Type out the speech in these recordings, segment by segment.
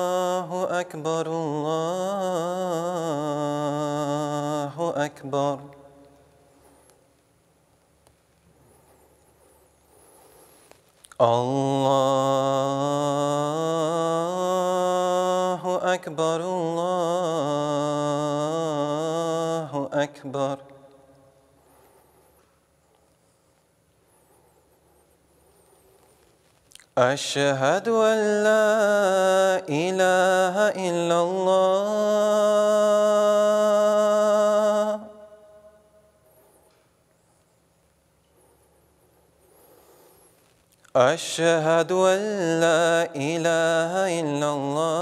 الله أكبر الله أكبر. الله أكبر الله أكبر. أشهد أن لا إله إلا الله. أشهد أن لا إله إلا الله.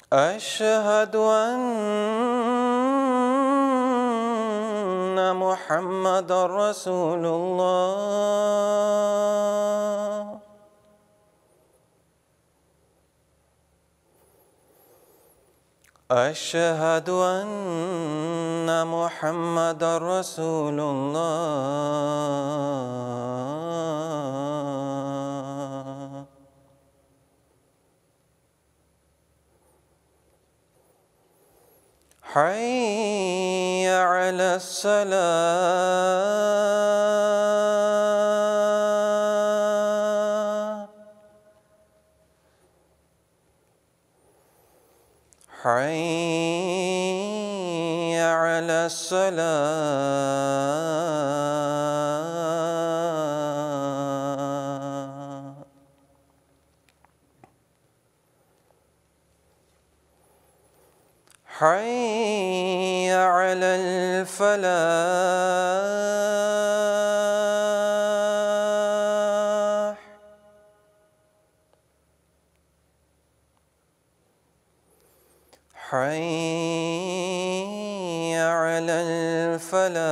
أشهد أن محمدًا رسول الله. أشهد أن محمدًا رسول الله. حي على الصلاة. حي على الصلاة. حي على الفلاح. حي على الفلاح.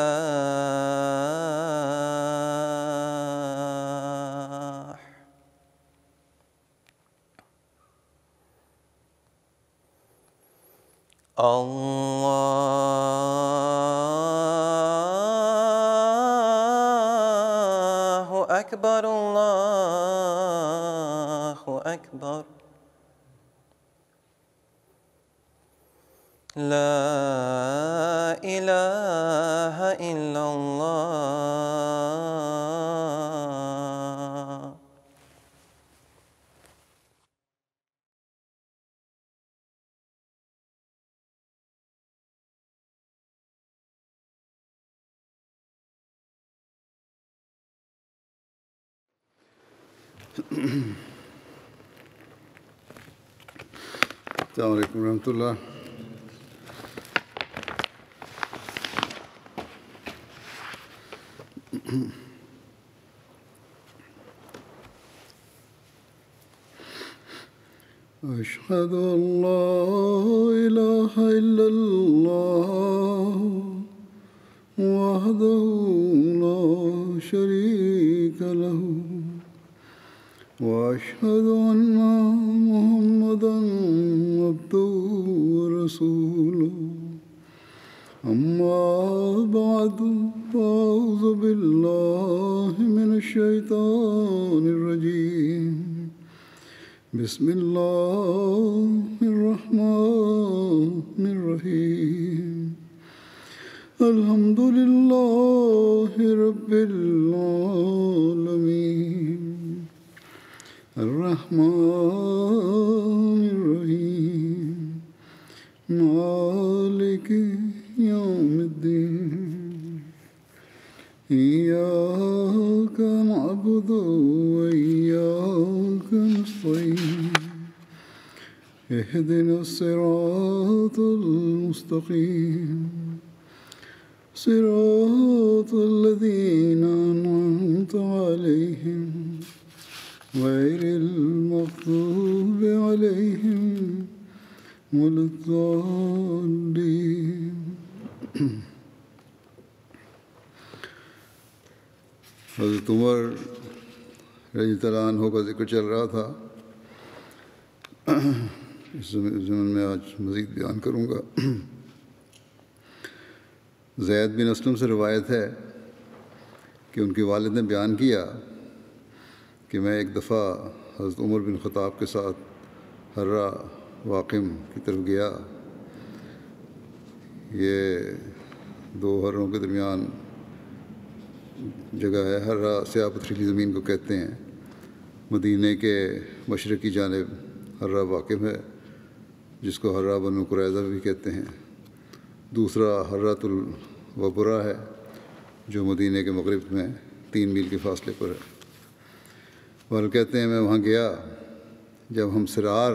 الله أكبر الله أكبر. لا إله إلا الله. السلام علیکم ورحمۃ اللہ. أشهد أن لا إله إلا الله وحده لا شريك له وأشهد أن محمدًا عبده ورسوله. أما بعد فأعوذ بالله من الشيطان الرجيم. بسم الله الرحمن الرحيم. الحمد لله رب العالمين الرحمن الرحيم مالك يوم الدين. إياك نعبد وإياك نستعين. اهدنا الصراط المستقيم صراط الذين أنعمت عليهم غير المغضوب عليهم ولا الضالين. حضرت عمر رضی اللہ عنہ کا ذکر چل رہا تھا. اس ضمن میں آج مزید بیان کروں گا۔ زید بن اسلم سے روایت ہے کہ ان کے والد نے بیان کیا کہ میں ایک دفعہ حضرت عمر بن خطاب کے ساتھ حرہ واقم کی طرف گیا۔ یہ دو حروں کے درمیان جگہ ہے۔ حرہ سیاہ پتھریلی زمین کو کہتے ہیں۔ مدینے کے مشرقی جانب حرہ واقم ہے، جس کو حرہ بنو قریظہ بھی کہتے ہیں۔ دوسرا حرۃ الوبرا ہے، جو مدینے کے مغرب میں 3 میل کے فاصلے پر ہے۔ اور کہتے ہیں میں وہاں گیا، جب ہم سرار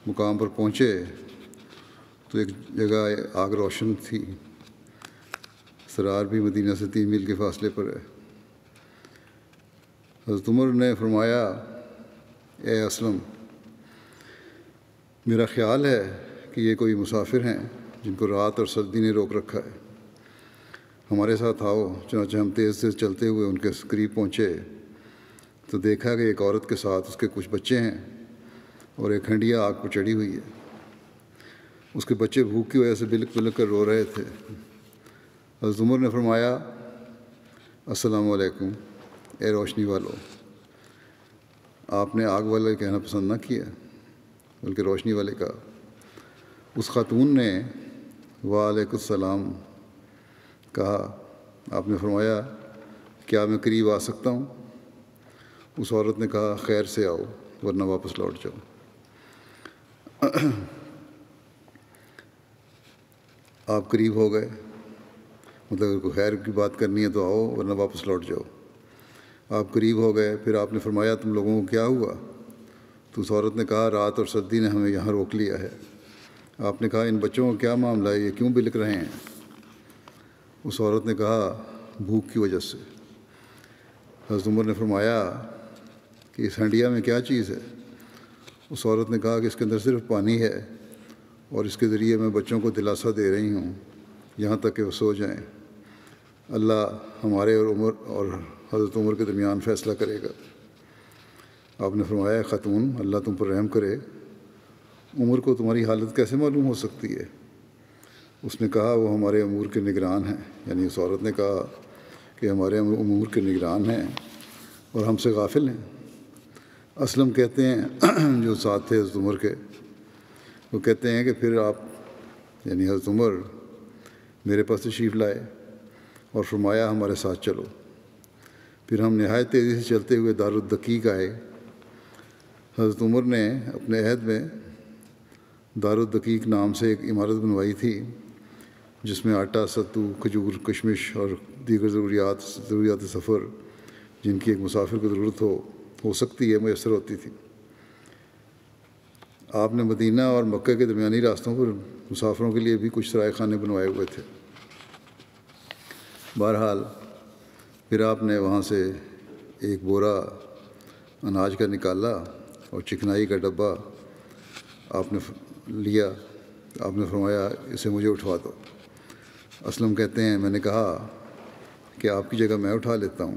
مقام پر پہنچے تو ایک جگہ آگ روشن تھی۔ سرار بھی مدینہ سے 3 میل کے فاصلے پر ہے۔ حضرت عمر نے فرمایا، اے اسلم، میرا خیال ہے کہ یہ کوئی مسافر ہیں جن کو رات اور سردی نے روک رکھا ہے، ہمارے ساتھ آؤ۔ چنانچہ ہم تیز تیز چلتے ہوئے ان کے قریب پہنچے تو دیکھا کہ ایک عورت کے ساتھ اس کے کچھ بچے ہیں اور ایک ہنڈیا آگ پر چڑھی ہوئی ہے۔ اس کے بچے بھوک کی وجہ سے بلک بلک کر رو رہے تھے۔ حضرت عمر نے فرمایا، السلام علیکم اے روشنی والو۔ آپ نے آگ والے کہنا پسند نہ کیا بلکہ روشنی والے کہا۔ اس خاتون نے وعلیکم السلام کہا۔ آپ نے فرمایا، کیا میں قریب آ سکتا ہوں؟ اس عورت نے کہا، خیر سے آؤ ورنہ واپس لوٹ جاؤ۔ آپ قریب ہو گئے، مطلب اگر کوئی خیر کی بات کرنی ہے تو آؤ ورنہ واپس لوٹ جاؤ۔ آپ قریب ہو گئے، پھر آپ نے فرمایا، تم لوگوں کو کیا ہوا؟ تو اس عورت نے کہا، رات اور سردی نے ہمیں یہاں روک لیا ہے۔ آپ نے کہا، ان بچوں کا کیا معاملہ ہے، یہ کیوں بلک رہے ہیں؟ اس عورت نے کہا، بھوک کی وجہ سے۔ حضرت عمر نے فرمایا کہ اس ہنڈیا میں کیا چیز ہے؟ اس عورت نے کہا کہ اس کے اندر صرف پانی ہے اور اس کے ذریعے میں بچوں کو دلاسا دے رہی ہوں یہاں تک کہ وہ سو جائیں۔ اللہ ہمارے اور حضرت عمر کے درمیان فیصلہ کرے گا۔ آپ نے فرمایا، خاتون، اللہ تم پر رحم کرے، عمر کو تمہاری حالت کیسے معلوم ہو سکتی ہے؟ اس نے کہا، وہ ہمارے امور کے نگران ہیں۔ یعنی اس عورت نے کہا کہ ہمارے امور کے نگران ہیں اور ہم سے غافل ہیں۔ اسلم کہتے ہیں، جو ساتھ تھے حضرت عمر کے، وہ کہتے ہیں کہ پھر آپ یعنی حضرت عمر میرے پاس تشریف لائے اور فرمایا، ہمارے ساتھ چلو۔ پھر ہم نہایت تیزی سے چلتے ہوئے دارالدقیق آئے۔ حضرت عمر نے اپنے عہد میں دارالدقیق نام سے ایک عمارت بنوائی تھی، جس میں آٹا، ستو، کھجور، کشمش اور دیگر ضروریات سفر جن کی ایک مسافر کو ضرورت ہو سکتی ہے میسر ہوتی تھی۔ آپ نے مدینہ اور مکہ کے درمیانی راستوں پر مسافروں کے لیے بھی کچھ سرائے خانے بنوائے ہوئے تھے۔ بہرحال پھر آپ نے وہاں سے ایک بورا اناج کا نکالا اور چکنائی کا ڈبہ آپ نے لیا۔ آپ نے فرمایا، اسے مجھے اٹھوا دو۔ اسلم کہتے ہیں، میں نے کہا کہ آپ کی جگہ میں اٹھا لیتا ہوں۔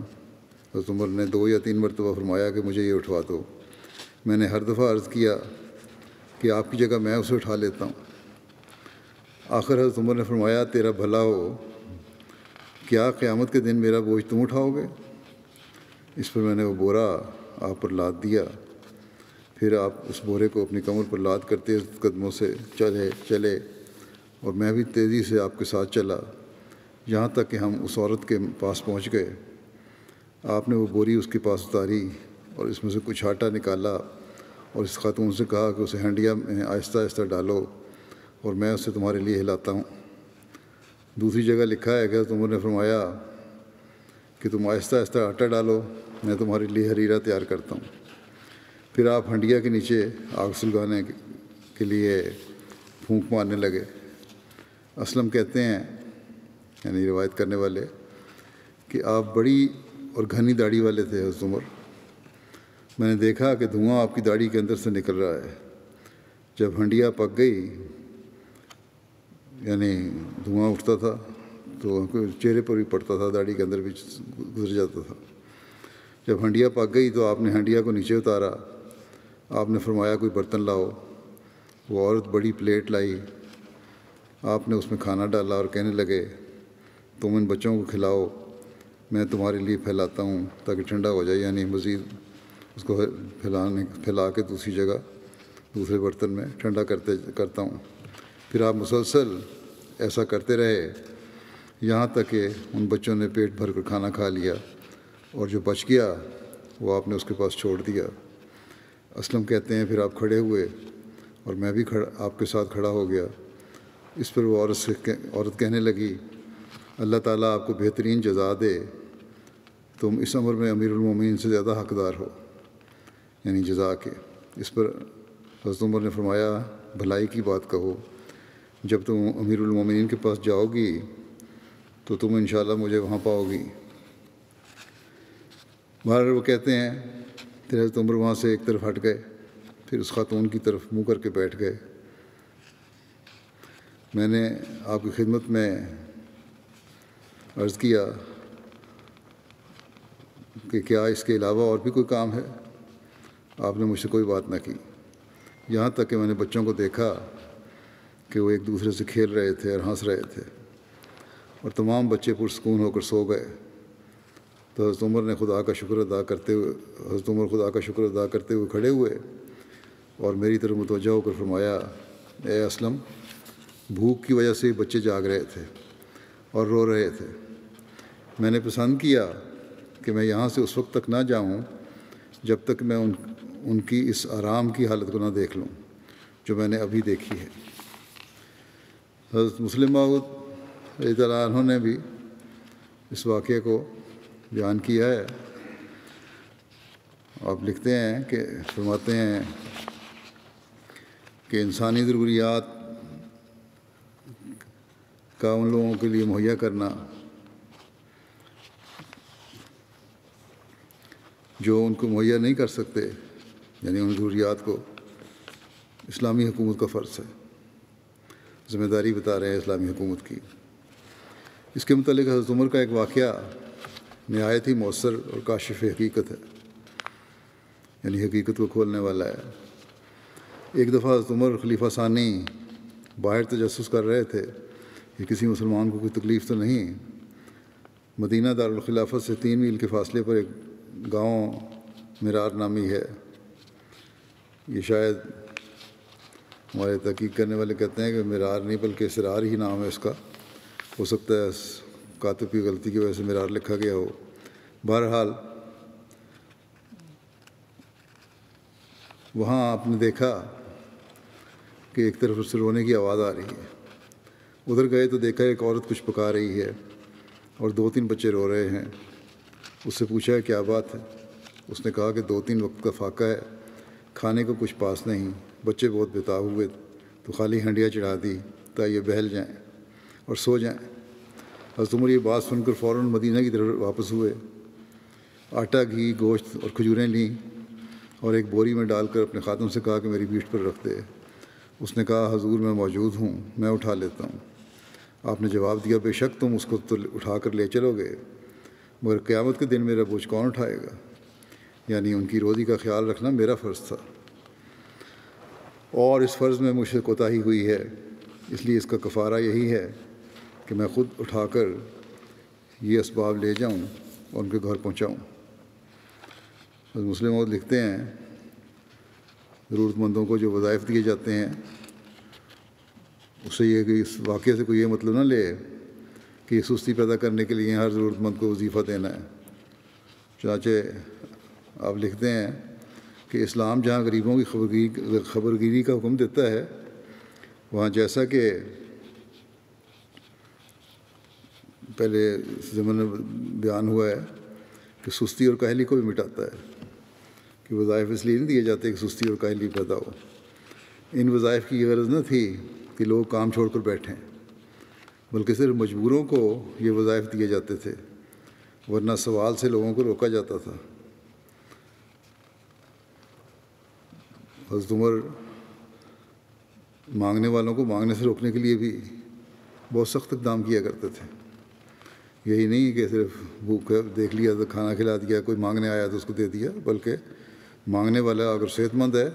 حضرت عمر نے 2 یا 3 مرتبہ فرمایا کہ مجھے یہ اٹھوا دو۔ میں نے ہر دفعہ عرض کیا کہ آپ کی جگہ میں اسے اٹھا لیتا ہوں۔ آخر حضرت عمر نے فرمایا، تیرا بھلا ہو، کیا قیامت کے دن میرا بوجھ تم اٹھاؤ گے؟ اس پر میں نے وہ بورا آپ پر لاد دیا۔ پھر آپ اس بورے کو اپنی کمر پر لاد کر تیز قدموں سے چلے اور میں بھی تیزی سے آپ کے ساتھ چلا، یہاں تک کہ ہم اس عورت کے پاس پہنچ گئے۔ آپ نے وہ بوری اس کے پاس اتاری اور اس میں سے کچھ آٹا نکالا اور اس خاتون سے کہا کہ اسے ہنڈیا میں آہستہ آہستہ ڈالو اور میں اسے تمہارے لیے ہلاتا ہوں۔ دوسری جگہ لکھا ہے کہ حضرت عمر نے فرمایا کہ تم آہستہ آہستہ آٹا ڈالو، میں تمہارے لیے حریرہ تیار کرتا ہوں۔ پھر آپ ہنڈیا کے نیچے آگ سلگانے کے لیے پھونک مارنے لگے۔ اسلم کہتے ہیں، یعنی روایت کرنے والے، کہ آپ بڑی اور گھنی داڑھی والے تھے حضرت عمر۔ میں نے دیکھا کہ دھواں آپ کی داڑھی کے اندر سے نکل رہا ہے۔ جب ہنڈیا پک گئی، یعنی دھواں اٹھتا تھا تو چہرے پر بھی پڑتا تھا، داڑھی کے اندر بھی گزر جاتا تھا۔ جب ہنڈیا پک گئی تو آپ نے ہنڈیا کو نیچے اتارا۔ آپ نے فرمایا، کوئی برتن لاؤ۔ وہ عورت بڑی پلیٹ لائی، آپ نے اس میں کھانا ڈالا اور کہنے لگے تم ان بچوں کو کھلاؤ، میں تمہارے لیے پھیلاتا ہوں تاکہ ٹھنڈا ہو جائے، یعنی مزید اس کو پھیلا کے دوسری جگہ دوسرے برتن میں ٹھنڈا کرتا ہوں۔ پھر آپ مسلسل ایسا کرتے رہے یہاں تک کہ ان بچوں نے پیٹ بھر کر کھانا کھا لیا، اور جو بچ گیا وہ آپ نے اس کے پاس چھوڑ دیا۔ اسلم کہتے ہیں پھر آپ کھڑے ہوئے اور میں بھی آپ کے ساتھ کھڑا ہو گیا۔ اس پر وہ عورت کہنے لگی اللہ تعالیٰ آپ کو بہترین جزا دے، تم اس امر میں امیر المومنین سے زیادہ حقدار ہو، یعنی جزا کے۔ اس پر حضرت عمر نے فرمایا بھلائی کی بات کہو، جب تم امیر المومنین کے پاس جاؤ گی تو تم انشاءاللہ مجھے وہاں پاؤ گی۔ بہرحال وہ کہتے ہیں پھر حضرت عمر وہاں سے ایک طرف ہٹ گئے، پھر اس خاتون کی طرف منہ کر کے بیٹھ گئے۔ میں نے آپ کی خدمت میں عرض کیا کہ کیا اس کے علاوہ اور بھی کوئی کام ہے؟ آپ نے مجھ سے کوئی بات نہ کی، یہاں تک کہ میں نے بچوں کو دیکھا کہ وہ ایک دوسرے سے کھیل رہے تھے اور ہنس رہے تھے، اور تمام بچے پرسکون ہو کر سو گئے۔ تو حضرت عمر خدا کا شکر ادا کرتے ہوئے کھڑے ہوئے اور میری طرف متوجہ ہو کر فرمایا اے اسلم، بھوک کی وجہ سے بچے جاگ رہے تھے اور رو رہے تھے، میں نے پسند کیا کہ میں یہاں سے اس وقت تک نہ جاؤں جب تک میں ان کی اس آرام کی حالت کو نہ دیکھ لوں جو میں نے ابھی دیکھی ہے۔ حضرت مسلم موعود رضی اللہ عنہ نے بھی اس واقعے کو بیان کیا ہے۔ آپ لکھتے ہیں کہ فرماتے ہیں کہ انسانی ضروریات کا ان لوگوں کے لیے مہیا کرنا جو ان کو مہیا نہیں کر سکتے، یعنی ان ضروریات کو، اسلامی حکومت کا فرض ہے، ذمہ داری بتا رہے ہیں اسلامی حکومت کی۔ اس کے متعلق حضرت عمر کا ایک واقعہ نہایت ہی مؤثر اور کاشف حقیقت ہے، یعنی حقیقت کو کھولنے والا ہے۔ ایک دفعہ حضرت عمر خلیفہ ثانی باہر تجسس کر رہے تھے کہ کسی مسلمان کو کوئی تکلیف تو نہیں۔ مدینہ دارالخلافت سے 3 میل کے فاصلے پر ایک گاؤں مرار نامی ہے، یہ شاید ہمارے تحقیق کرنے والے کہتے ہیں کہ مرار نہیں بلکہ سرار ہی نام ہے اس کا، ہو سکتا ہے کاتب کی غلطی کی وجہ سے مرار لکھا گیا ہو۔ بہرحال وہاں آپ نے دیکھا کہ ایک طرف سے رونے کی آواز آ رہی ہے، ادھر گئے تو دیکھا ایک عورت کچھ پکا رہی ہے اور 2-3 بچے رو رہے ہیں۔ اس سے پوچھا کیا بات ہے؟ اس نے کہا کہ 2-3 وقت کا فاقہ ہے، کھانے کو کچھ پاس نہیں، بچے بہت بےتاب ہوئے تو خالی ہنڈیاں چڑھا دی تاکہ یہ بہل جائیں اور سو جائیں۔ حضرت عمر یہ بات سن کر فوراً مدینہ کی طرف واپس ہوئے، آٹا، گھی، گوشت اور کھجوریں لیں اور ایک بوری میں ڈال کر اپنے خادم سے کہا کہ میری پیٹھ پر رکھ دے۔ اس نے کہا حضور میں موجود ہوں، میں اٹھا لیتا ہوں۔ آپ نے جواب دیا بے شک تم اس کو تو اٹھا کر لے چلو گے، مگر قیامت کے دن میرا بوجھ کون اٹھائے گا؟ یعنی ان کی روزی کا خیال رکھنا میرا فرض تھا، اور اس فرض میں مجھ سے کوتاہی ہوئی ہے، اس لیے اس کا کفارہ یہی ہے کہ میں خود اٹھا کر یہ اسباب لے جاؤں اور ان کے گھر پہنچاؤں۔ مسلم موعود لکھتے ہیں ضرورت مندوں کو جو وظائف دیے جاتے ہیں اس سے یہ کہ اس واقعے سے کوئی یہ مطلب نہ لے کہ یہ سستی پیدا کرنے کے لیے ہر ضرورت مند کو وظیفہ دینا ہے۔ چنانچہ آپ لکھتے ہیں کہ اسلام جہاں غریبوں کی خبرگیری کا حکم دیتا ہے، وہاں جیسا کہ پہلے زمانے میں بیان ہوا ہے کہ سستی اور کاہلی کو بھی مٹاتا ہے، کہ وظائف اس لیے نہیں دیے جاتے کہ سستی اور کاہلی پیدا ہو۔ ان وظائف کی یہ غرض نہ تھی کہ لوگ کام چھوڑ کر بیٹھیں، بلکہ صرف مجبوروں کو یہ وظائف دیے جاتے تھے، ورنہ سوال سے لوگوں کو روکا جاتا تھا۔ حضرت عمر مانگنے والوں کو مانگنے سے روکنے کے لیے بھی بہت سخت اقدام کیا کرتے تھے۔ یہی نہیں کہ صرف بھوک دیکھ لیا تو کھانا کھلا دیا، کوئی مانگنے آیا تو اس کو دے دیا، بلکہ مانگنے والا اگر صحت مند ہے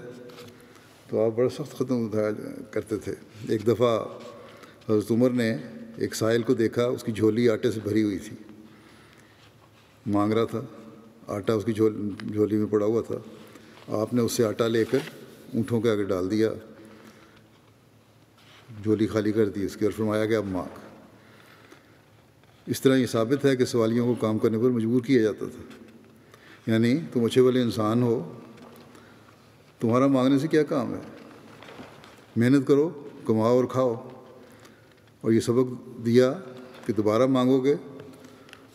تو آپ بڑا سخت قدم اٹھایا کرتے تھے۔ ایک دفعہ حضرت عمر نے ایک سائل کو دیکھا، اس کی جھولی آٹے سے بھری ہوئی تھی، مانگ رہا تھا، آٹا اس کی جھولی میں پڑا ہوا تھا۔ آپ نے اس سے آٹا لے کر اونٹوں کے آگے ڈال دیا، جھولی خالی کر دی اس کی، اور فرمایا کہ اب مانگ۔ اس طرح یہ ثابت ہے کہ سوالیوں کو کام کرنے پر مجبور کیا جاتا تھا، یعنی تم اچھے والے انسان ہو، تمہارا مانگنے سے کیا کام ہے، محنت کرو، کماؤ اور کھاؤ۔ اور یہ سبق دیا کہ دوبارہ مانگو گے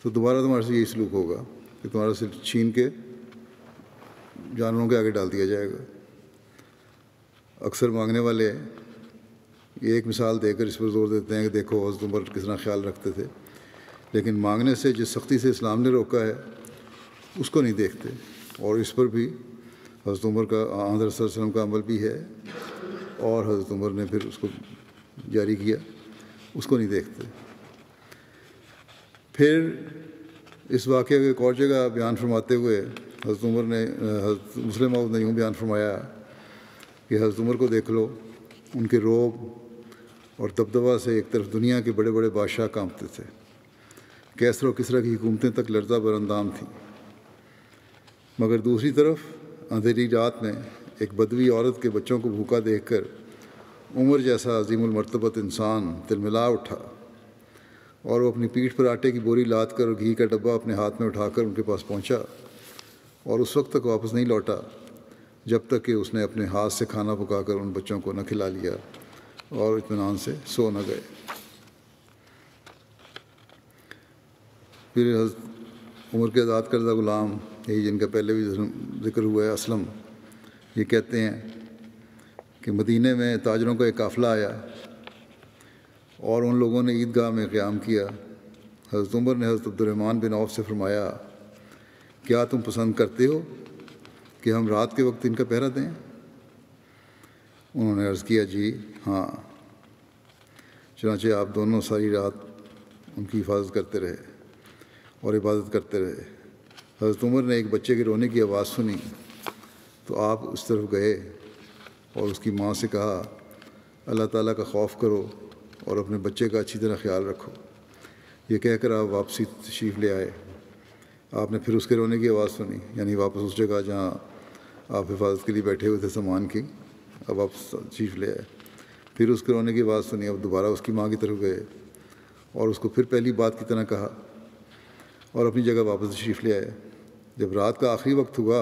تو دوبارہ تمہارے سے یہی سلوک ہوگا کہ تمہارے سے چھین کے جانوروں کے آگے ڈال دیا جائے گا۔ اکثر مانگنے والے یہ ایک مثال دے کر اس پر زور دیتے ہیں کہ دیکھو حضرت عمر کس طرح خیال رکھتے تھے، لیکن مانگنے سے جس سختی سے اسلام نے روکا ہے اس کو نہیں دیکھتے، اور اس پر بھی حضرت عمر کا حضرت صلی اللہ علیہ وسلم کا عمل بھی ہے، اور حضرت عمر نے پھر اس کو جاری کیا، اس کو نہیں دیکھتے۔ پھر اس واقعے کو ایک اور جگہ بیان فرماتے ہوئے حضرت عمر نے حضرت مسلم موعود نے یوں بیان فرمایا کہ حضرت عمر کو دیکھ لو، ان کے رعب اور دبدبہ سے ایک طرف دنیا کے بڑے بڑے بادشاہ کانپتے تھے، کیسر و کسریٰ کی حکومتیں تک لرزہ براندام تھیں، مگر دوسری طرف اندھیری رات میں ایک بدوی عورت کے بچوں کو بھوکا دیکھ کر عمر جیسا عظیم المرتبت انسان تلملا اٹھا، اور وہ اپنی پیٹھ پر آٹے کی بوری لاد کر اور گھی کا ڈبہ اپنے ہاتھ میں اٹھا کر ان کے پاس پہنچا، اور اس وقت تک واپس نہیں لوٹا جب تک کہ اس نے اپنے ہاتھ سے کھانا پکا کر ان بچوں کو نہ کھلا لیا اور اطمینان سے سو نہ گئے۔ پھر حضرت عمر کے آزاد کردہ غلام، یہی جن کا پہلے بھی ذکر ہوا ہے، اسلم، یہ کہتے ہیں کہ مدینے میں تاجروں کا ایک قافلہ آیا اور ان لوگوں نے عیدگاہ میں قیام کیا۔ حضرت عمر نے حضرت عبدالرحمن بن عوف سے فرمایا، کیا تم پسند کرتے ہو کہ ہم رات کے وقت ان کا پہرا دیں؟ انہوں نے عرض کیا، جی ہاں۔ چنانچہ آپ دونوں ساری رات ان کی حفاظت کرتے رہے اور عبادت کرتے رہے۔ حضرت عمر نے ایک بچے کے رونے کی آواز سنی تو آپ اس طرف گئے اور اس کی ماں سے کہا، اللہ تعالیٰ کا خوف کرو اور اپنے بچے کا اچھی طرح خیال رکھو۔ یہ کہہ کر آپ واپسی تشریف لے آئے۔ آپ نے پھر اس کے رونے کی آواز سنی، یعنی واپس اس جگہ جہاں آپ حفاظت کے لیے بیٹھے ہوئے تھے سامان کی، اب آپ تشریف لے آئے۔ پھر اس کے رونے کی آواز سنی، اب دوبارہ اس کی ماں کی طرف گئے اور اس کو پھر پہلی بات کی طرح کہا اور اپنی جگہ واپس تشریف لے آئے۔ جب رات کا آخری وقت ہوا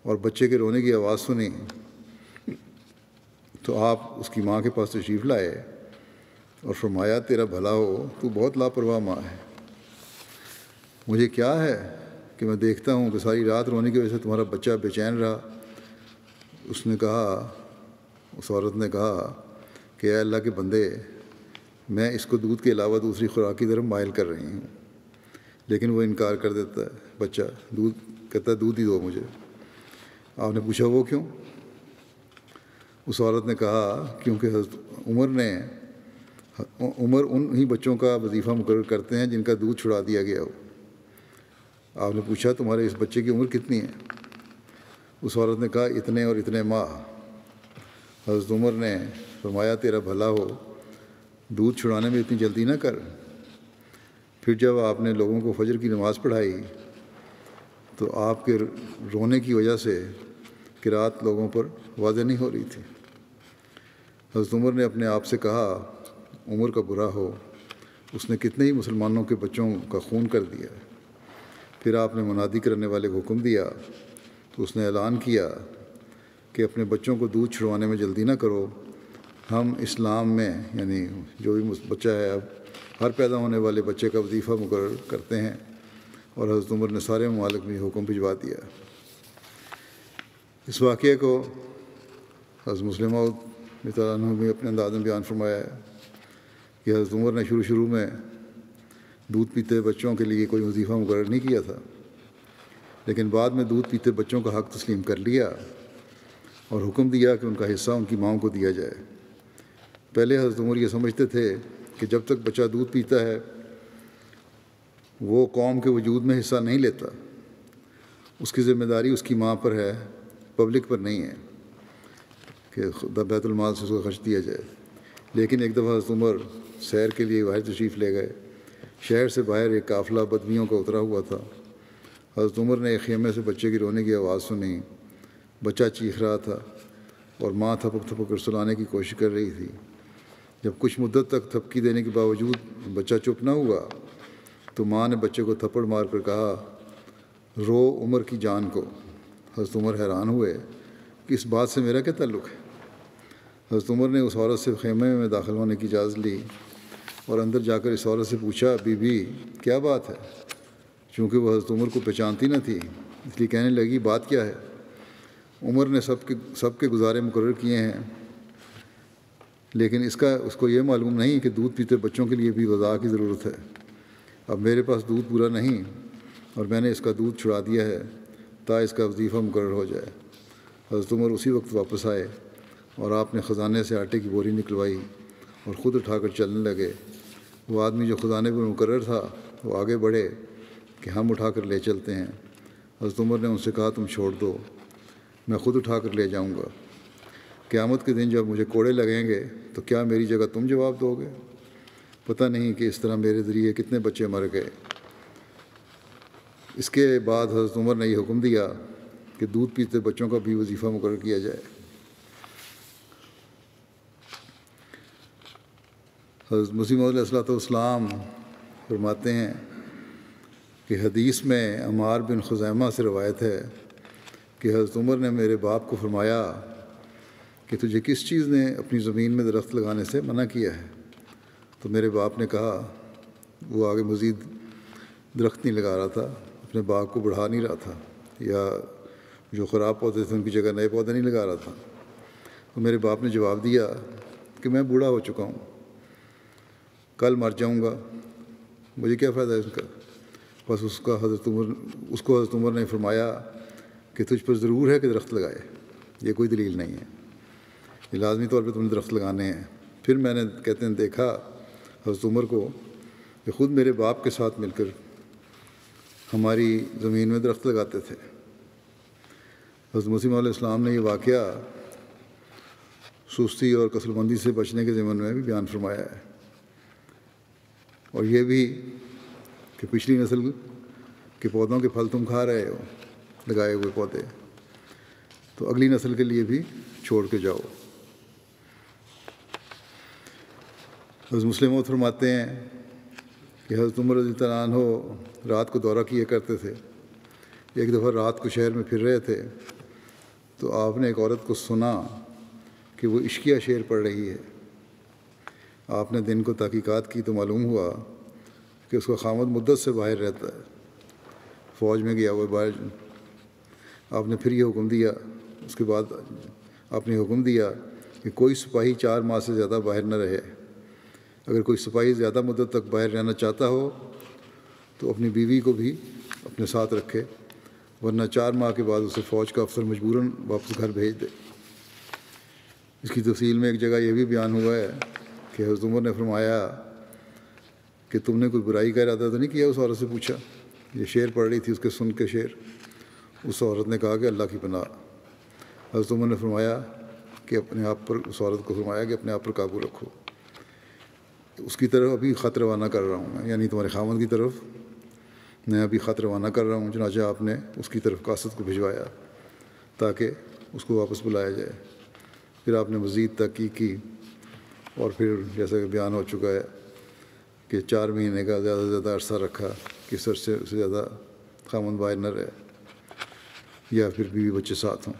اور بچے کے رونے کی آواز سنی تو آپ اس کی ماں کے پاس تشریف لائے اور فرمایا، تیرا بھلا ہو، تو بہت لاپرواہ ماں ہے۔ مجھے کیا ہے کہ میں دیکھتا ہوں کہ ساری رات رونے کی وجہ سے تمہارا بچہ بے چین رہا۔ اس نے کہا، اس عورت نے کہا کہ اے اللہ کے بندے، میں اس کو دودھ کے علاوہ دوسری خوراک کی طرف مائل کر رہی ہوں، لیکن وہ انکار کر دیتا ہے۔ بچہ کہتا ہے دودھ ہی دو مجھے۔ آپ نے پوچھا وہ کیوں؟ اس عورت نے کہا، کیونکہ حضرت عمر انہی بچوں کا وظیفہ مقرر کرتے ہیں جن کا دودھ چھڑا دیا گیا ہو۔ آپ نے پوچھا تمہارے اس بچے کی عمر کتنی ہے؟ اس عورت نے کہا، اتنے اور اتنے ماہ۔ حضرت عمر نے فرمایا، تیرا بھلا ہو، دودھ چھڑانے میں اتنی جلدی نہ کر۔ پھر جب آپ نے لوگوں کو فجر کی نماز پڑھائی تو آپ کے رونے کی وجہ سے قرات لوگوں پر واضح نہیں ہو رہی تھی۔ حضرت عمر نے اپنے آپ سے کہا، عمر کا برا ہو، اس نے کتنے ہی مسلمانوں کے بچوں کا خون کر دیا۔ پھر آپ نے منادی کرنے والے کو حکم دیا تو اس نے اعلان کیا کہ اپنے بچوں کو دودھ چھڑوانے میں جلدی نہ کرو۔ ہم اسلام میں یعنی جو بھی بچہ ہے اب ہر پیدا ہونے والے بچے کا وظیفہ مقرر کرتے ہیں، اور حضرت عمر نے سارے ممالک میں حکم بھجوا دیا۔ اس واقعے کو حضرت مسلم موعود رضی اللہ عنہ بھی اپنے انداز میں بیان فرمایا ہے کہ حضرت عمر نے شروع میں دودھ پیتے بچوں کے لیے کوئی وظیفہ مقرر نہیں کیا تھا، لیکن بعد میں دودھ پیتے بچوں کا حق تسلیم کر لیا اور حکم دیا کہ ان کا حصہ ان کی ماؤں کو دیا جائے۔ پہلے حضرت عمر یہ سمجھتے تھے کہ جب تک بچہ دودھ پیتا ہے وہ قوم کے وجود میں حصہ نہیں لیتا، اس کی ذمہ داری اس کی ماں پر ہے، پبلک پر نہیں ہے۔ کہ بیت المال سے اس کو خرچ دیا جائے، لیکن ایک دفعہ حضرت عمر سیر کے لیے باہر تشریف لے گئے۔ شہر سے باہر ایک قافلہ بدمیوں کا اترا ہوا تھا۔ حضرت عمر نے ایک خیمے سے بچے کی رونے کی آواز سنی۔ بچہ چیخ رہا تھا اور ماں تھپک تھپک کر سلانے کی کوشش کر رہی تھی۔ جب کچھ مدت تک تھپکی دینے کے باوجود بچہ چپ نہ ہوا تو ماں نے بچے کو تھپڑ مار کر کہا، رو عمر کی جان کو۔ حضرت عمر حیران ہوئے کہ اس بات سے میرا کیا تعلق ہے۔ حضرت عمر نے اس عورت سے خیمے میں داخل ہونے کی اجازت لی اور اندر جا کر اس عورت سے پوچھا، بی بی کیا بات ہے؟ چونکہ وہ حضرت عمر کو پہچانتی نہ تھی اس لیے کہنے لگی، بات کیا ہے؟ عمر نے سب کے گزارے مقرر کیے ہیں، لیکن اس کو یہ معلوم نہیں کہ دودھ پیتے بچوں کے لیے بھی غذا کی ضرورت ہے۔ اب میرے پاس دودھ پورا نہیں اور میں نے اس کا دودھ چھڑا دیا ہے تا اس کا وظیفہ مقرر ہو جائے۔ حضرت عمر اسی وقت واپس آئے اور آپ نے خزانے سے آٹے کی بوری نکلوائی اور خود اٹھا کر چلنے لگے۔ وہ آدمی جو خزانے پر مقرر تھا وہ آگے بڑھے کہ ہم اٹھا کر لے چلتے ہیں۔ حضرت عمر نے ان سے کہا، تم چھوڑ دو، میں خود اٹھا کر لے جاؤں گا۔ قیامت کے دن جب مجھے کوڑے لگیں گے تو کیا میری جگہ تم جواب دو گے؟ پتہ نہیں کہ اس طرح میرے ذریعے کتنے بچے مر گئے۔ اس کے بعد حضرت عمر نے یہ حکم دیا کہ دودھ پیتے بچوں کا بھی وظیفہ مقرر کیا جائے۔ حضرت مسیح موعود علیہ السلام فرماتے ہیں کہ حدیث میں عمار بن خزیمہ سے روایت ہے کہ حضرت عمر نے میرے باپ کو فرمایا کہ تجھے کس چیز نے اپنی زمین میں درخت لگانے سے منع کیا ہے؟ تو میرے باپ نے کہا، وہ آگے مزید درخت نہیں لگا رہا تھا، اپنے باغ کو بڑھا نہیں رہا تھا، یا جو خراب پودے تھے ان کی جگہ نئے پودے نہیں لگا رہا تھا۔ تو میرے باپ نے جواب دیا کہ میں بوڑھا ہو چکا ہوں، کل مر جاؤں گا، مجھے کیا فائدہ ہے اس کا؟ بس اس کو حضرت عمر نے فرمایا کہ تجھ پر ضرور ہے کہ درخت لگائے، یہ کوئی دلیل نہیں ہے، یہ لازمی طور پہ تم نے درخت لگانے ہیں۔ پھر میں نے کہتے ہیں دیکھا حضرت عمر کو کہ خود میرے باپ کے ساتھ مل کر ہماری زمین میں درخت لگاتے تھے۔ حضرت مسیح علیہ السلام نے یہ واقعہ سستی اور کسل مندی سے بچنے کے ضمن میں بھی بیان فرمایا ہے، اور یہ بھی کہ پچھلی نسل کے پودوں کے پھل تم کھا رہے ہو، لگائے ہوئے پودے، تو اگلی نسل کے لیے بھی چھوڑ کے جاؤ۔ حضرت مسلم موعود فرماتے ہیں کہ حضرت عمر رضی اللہ عنہ رات کو دورہ کیا کرتے تھے۔ ایک دفعہ رات کو شہر میں پھر رہے تھے تو آپ نے ایک عورت کو سنا کہ وہ عشقیہ شعر پڑھ رہی ہے۔ آپ نے دن کو تحقیقات کی تو معلوم ہوا کہ اس کا خامد مدت سے باہر رہتا ہے، فوج میں گیا ہوا باہر۔ آپ نے پھر یہ حکم دیا، اس کے بعد آپ نے حکم دیا کہ کوئی سپاہی 4 ماہ سے زیادہ باہر نہ رہے۔ اگر کوئی سپاہی زیادہ مدت تک باہر رہنا چاہتا ہو تو اپنی بیوی کو بھی اپنے ساتھ رکھے، ورنہ 4 ماہ کے بعد اسے فوج کا افسر مجبوراً واپس گھر بھیج دے۔ اس کی تفصیل میں ایک جگہ یہ بھی بیان ہوا ہے کہ حضرت عمر نے فرمایا کہ تم نے کوئی برائی کا ارادہ تو نہیں کیا؟ اس عورت سے پوچھا، یہ شعر پڑھ رہی تھی، اس کے سن کے شعر۔ اس عورت نے کہا کہ اللہ کی پناہ۔ حضرت عمر نے فرمایا کہ اپنے آپ پر، اس عورت کو فرمایا کہ اپنے آپ پر قابو رکھو، اس کی طرف ابھی خط روانہ کر رہا ہوں میں، یعنی تمہارے خاوند کی طرف میں ابھی خط روانہ کر رہا ہوں۔ چنانچہ آپ نے اس کی طرف قاصد کو بھجوایا تاکہ اس کو واپس بلایا جائے۔ پھر آپ نے مزید تحقیق کی اور پھر جیسا کہ بیان ہو چکا ہے کہ 4 مہینے کا زیادہ سے زیادہ عرصہ رکھا کہ اس عرصے سے زیادہ خاوند باہر نہ رہے یا پھر بیوی بچے ساتھ ہوں۔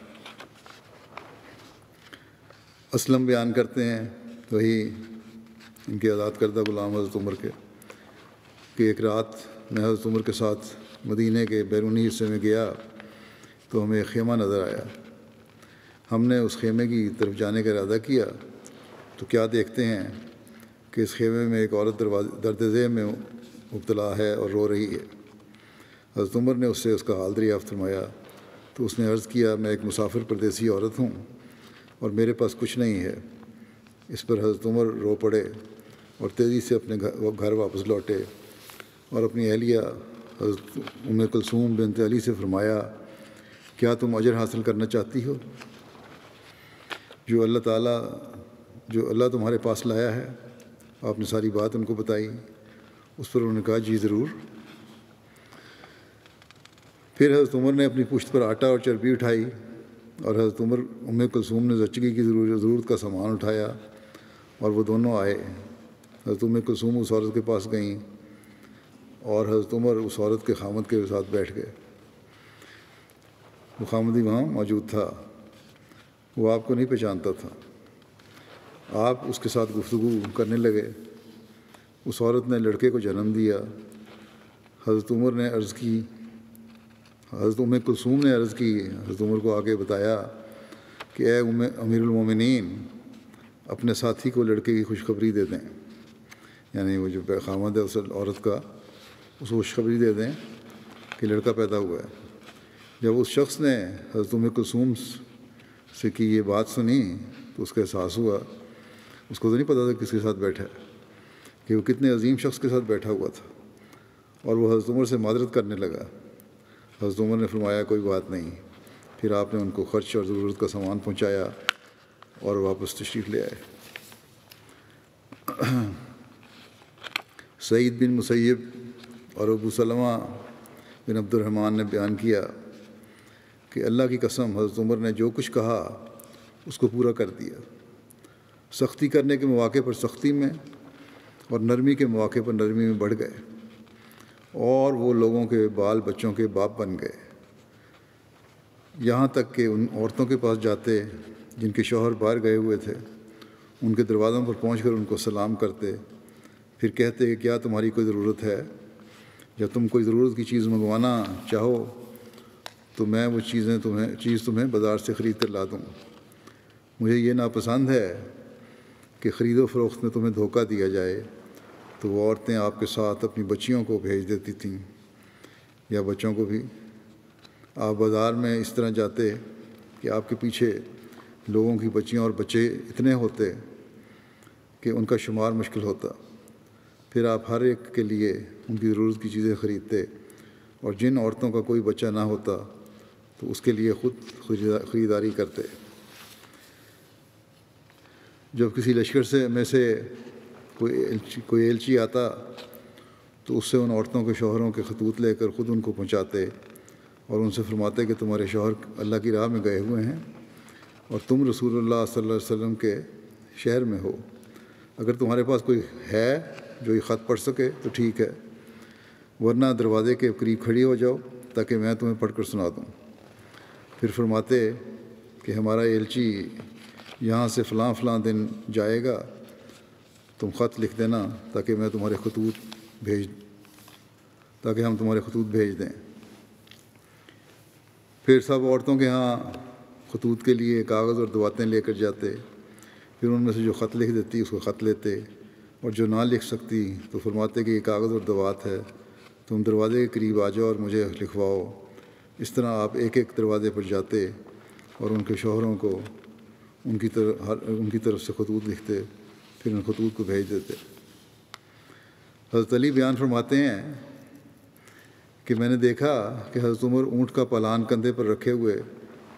اسلم بیان کرتے ہیں، وہی ان کے آزاد کردہ غلام حضرت عمر کے، کہ ایک رات میں حضرت عمر کے ساتھ مدینہ کے بیرونی حصے میں گیا تو ہمیں ایک خیمہ نظر آیا۔ ہم نے اس خیمے کی طرف جانے کا ارادہ کیا تو کیا دیکھتے ہیں کہ اس خیمے میں ایک عورت درد ذیل میں مبتلا ہے اور رو رہی ہے۔ حضرت عمر نے اس سے اس کا حال دریافت فرمایا تو اس نے عرض کیا، میں ایک مسافر پردیسی عورت ہوں اور میرے پاس کچھ نہیں ہے۔ اس پر حضرت عمر رو پڑے اور تیزی سے اپنے گھر واپس لوٹے اور اپنی اہلیہ حضرت ام کلثوم بنت علی سے فرمایا، کیا تم اجر حاصل کرنا چاہتی ہو؟ جو اللہ تمہارے پاس لایا ہے۔ آپ نے ساری بات ان کو بتائی۔ اس پر انہوں نے کہا جی ضرور۔ پھر حضرت عمر نے اپنی پشت پر آٹا اور چربی اٹھائی، اور حضرت ام کلثوم نے زچگی کی ضرورت کا سامان اٹھایا، اور وہ دونوں آئے۔ حضرت ام کلثوم اس عورت کے پاس گئیں، اور حضرت عمر اس عورت کے خامد کے ساتھ بیٹھ گئے۔ وہ خامدی وہاں موجود تھا، وہ آپ کو نہیں پہچانتا تھا۔ آپ اس کے ساتھ گفتگو کرنے لگے۔ اس عورت نے لڑکے کو جنم دیا۔ حضرت ام کلثوم نے عرض کی، حضرت عمر کو آگے بتایا کہ اے امیر المومنین، اپنے ساتھی کو لڑکے کی خوشخبری دے دیں، یعنی وہ جو خامد ہے اس عورت کا، اس کو خوشخبری دے دیں کہ لڑکا پیدا ہوا ہے۔ جب اس شخص نے حضرت ام کلثوم سے کی یہ بات سنی تو اس کا احساس ہوا، اس کو تو نہیں پتہ تھا کس کے ساتھ بیٹھا ہے، کہ وہ کتنے عظیم شخص کے ساتھ بیٹھا ہوا تھا، اور وہ حضرت عمر سے معذرت کرنے لگا۔ حضرت عمر نے فرمایا کوئی بات نہیں۔ پھر آپ نے ان کو خرچ اور ضرورت کا سامان پہنچایا اور واپس تشریف لے آئے۔ سعید بن مسیب اور ابو سلمہ بن عبد الرحمن نے بیان کیا کہ اللہ کی قسم حضرت عمر نے جو کچھ کہا اس کو پورا کر دیا۔ سختی کرنے کے مواقع پر سختی میں اور نرمی کے مواقع پر نرمی میں بڑھ گئے، اور وہ لوگوں کے بال بچوں کے باپ بن گئے، یہاں تک کہ ان عورتوں کے پاس جاتے جن کے شوہر باہر گئے ہوئے تھے، ان کے دروازوں پر پہنچ کر ان کو سلام کرتے، پھر کہتے کہ کیا تمہاری کوئی ضرورت ہے؟ جب تم کوئی ضرورت کی چیز منگوانا چاہو تو میں وہ چیز تمہیں بازار سے خرید کر لا دوں۔ مجھے یہ ناپسند ہے کہ خرید و فروخت میں تمہیں دھوکہ دیا جائے۔ تو وہ عورتیں آپ کے ساتھ اپنی بچیوں کو بھیج دیتی تھیں، یا بچوں کو بھی۔ آپ بازار میں اس طرح جاتے کہ آپ کے پیچھے لوگوں کی بچیاں اور بچے اتنے ہوتے کہ ان کا شمار مشکل ہوتا۔ پھر آپ ہر ایک کے لیے ان کی ضرورت کی چیزیں خریدتے، اور جن عورتوں کا کوئی بچہ نہ ہوتا تو اس کے لیے خود خریداری کرتے۔ جب کسی لشکر میں سے کوئی ایلچی آتا تو اس سے ان عورتوں کے شوہروں کے خطوط لے کر خود ان کو پہنچاتے، اور ان سے فرماتے کہ تمہارے شوہر اللہ کی راہ میں گئے ہوئے ہیں اور تم رسول اللہ صلی اللہ علیہ وسلم کے شہر میں ہو۔ اگر تمہارے پاس کوئی ہے جو یہ خط پڑھ سکے تو ٹھیک ہے، ورنہ دروازے کے قریب کھڑی ہو جاؤ تاکہ میں تمہیں پڑھ کر سنا دوں۔ پھر فرماتے کہ ہمارا ایلچی یہاں سے فلاں فلاں دن جائے گا، تم خط لکھ دینا تاکہ ہم تمہارے خطوط بھیج دیں۔ پھر سب عورتوں کے ہاں خطوط کے لیے کاغذ اور دواتیں لے کر جاتے، پھر ان میں سے جو خط لکھ دیتی اس کو خط لیتے، اور جو نہ لکھ سکتی تو فرماتے کہ یہ کاغذ اور دوات ہے، تم دروازے کے قریب آ جاؤ اور مجھے لکھواؤ۔ اس طرح آپ ایک ایک دروازے پر جاتے اور ان کے شوہروں کو ان کی طرف سے خطوط لکھتے، پھر ان خطوط کو بھیج دیتے۔ حضرت علی بیان فرماتے ہیں کہ میں نے دیکھا کہ حضرت عمر اونٹ کا پالان کندھے پر رکھے ہوئے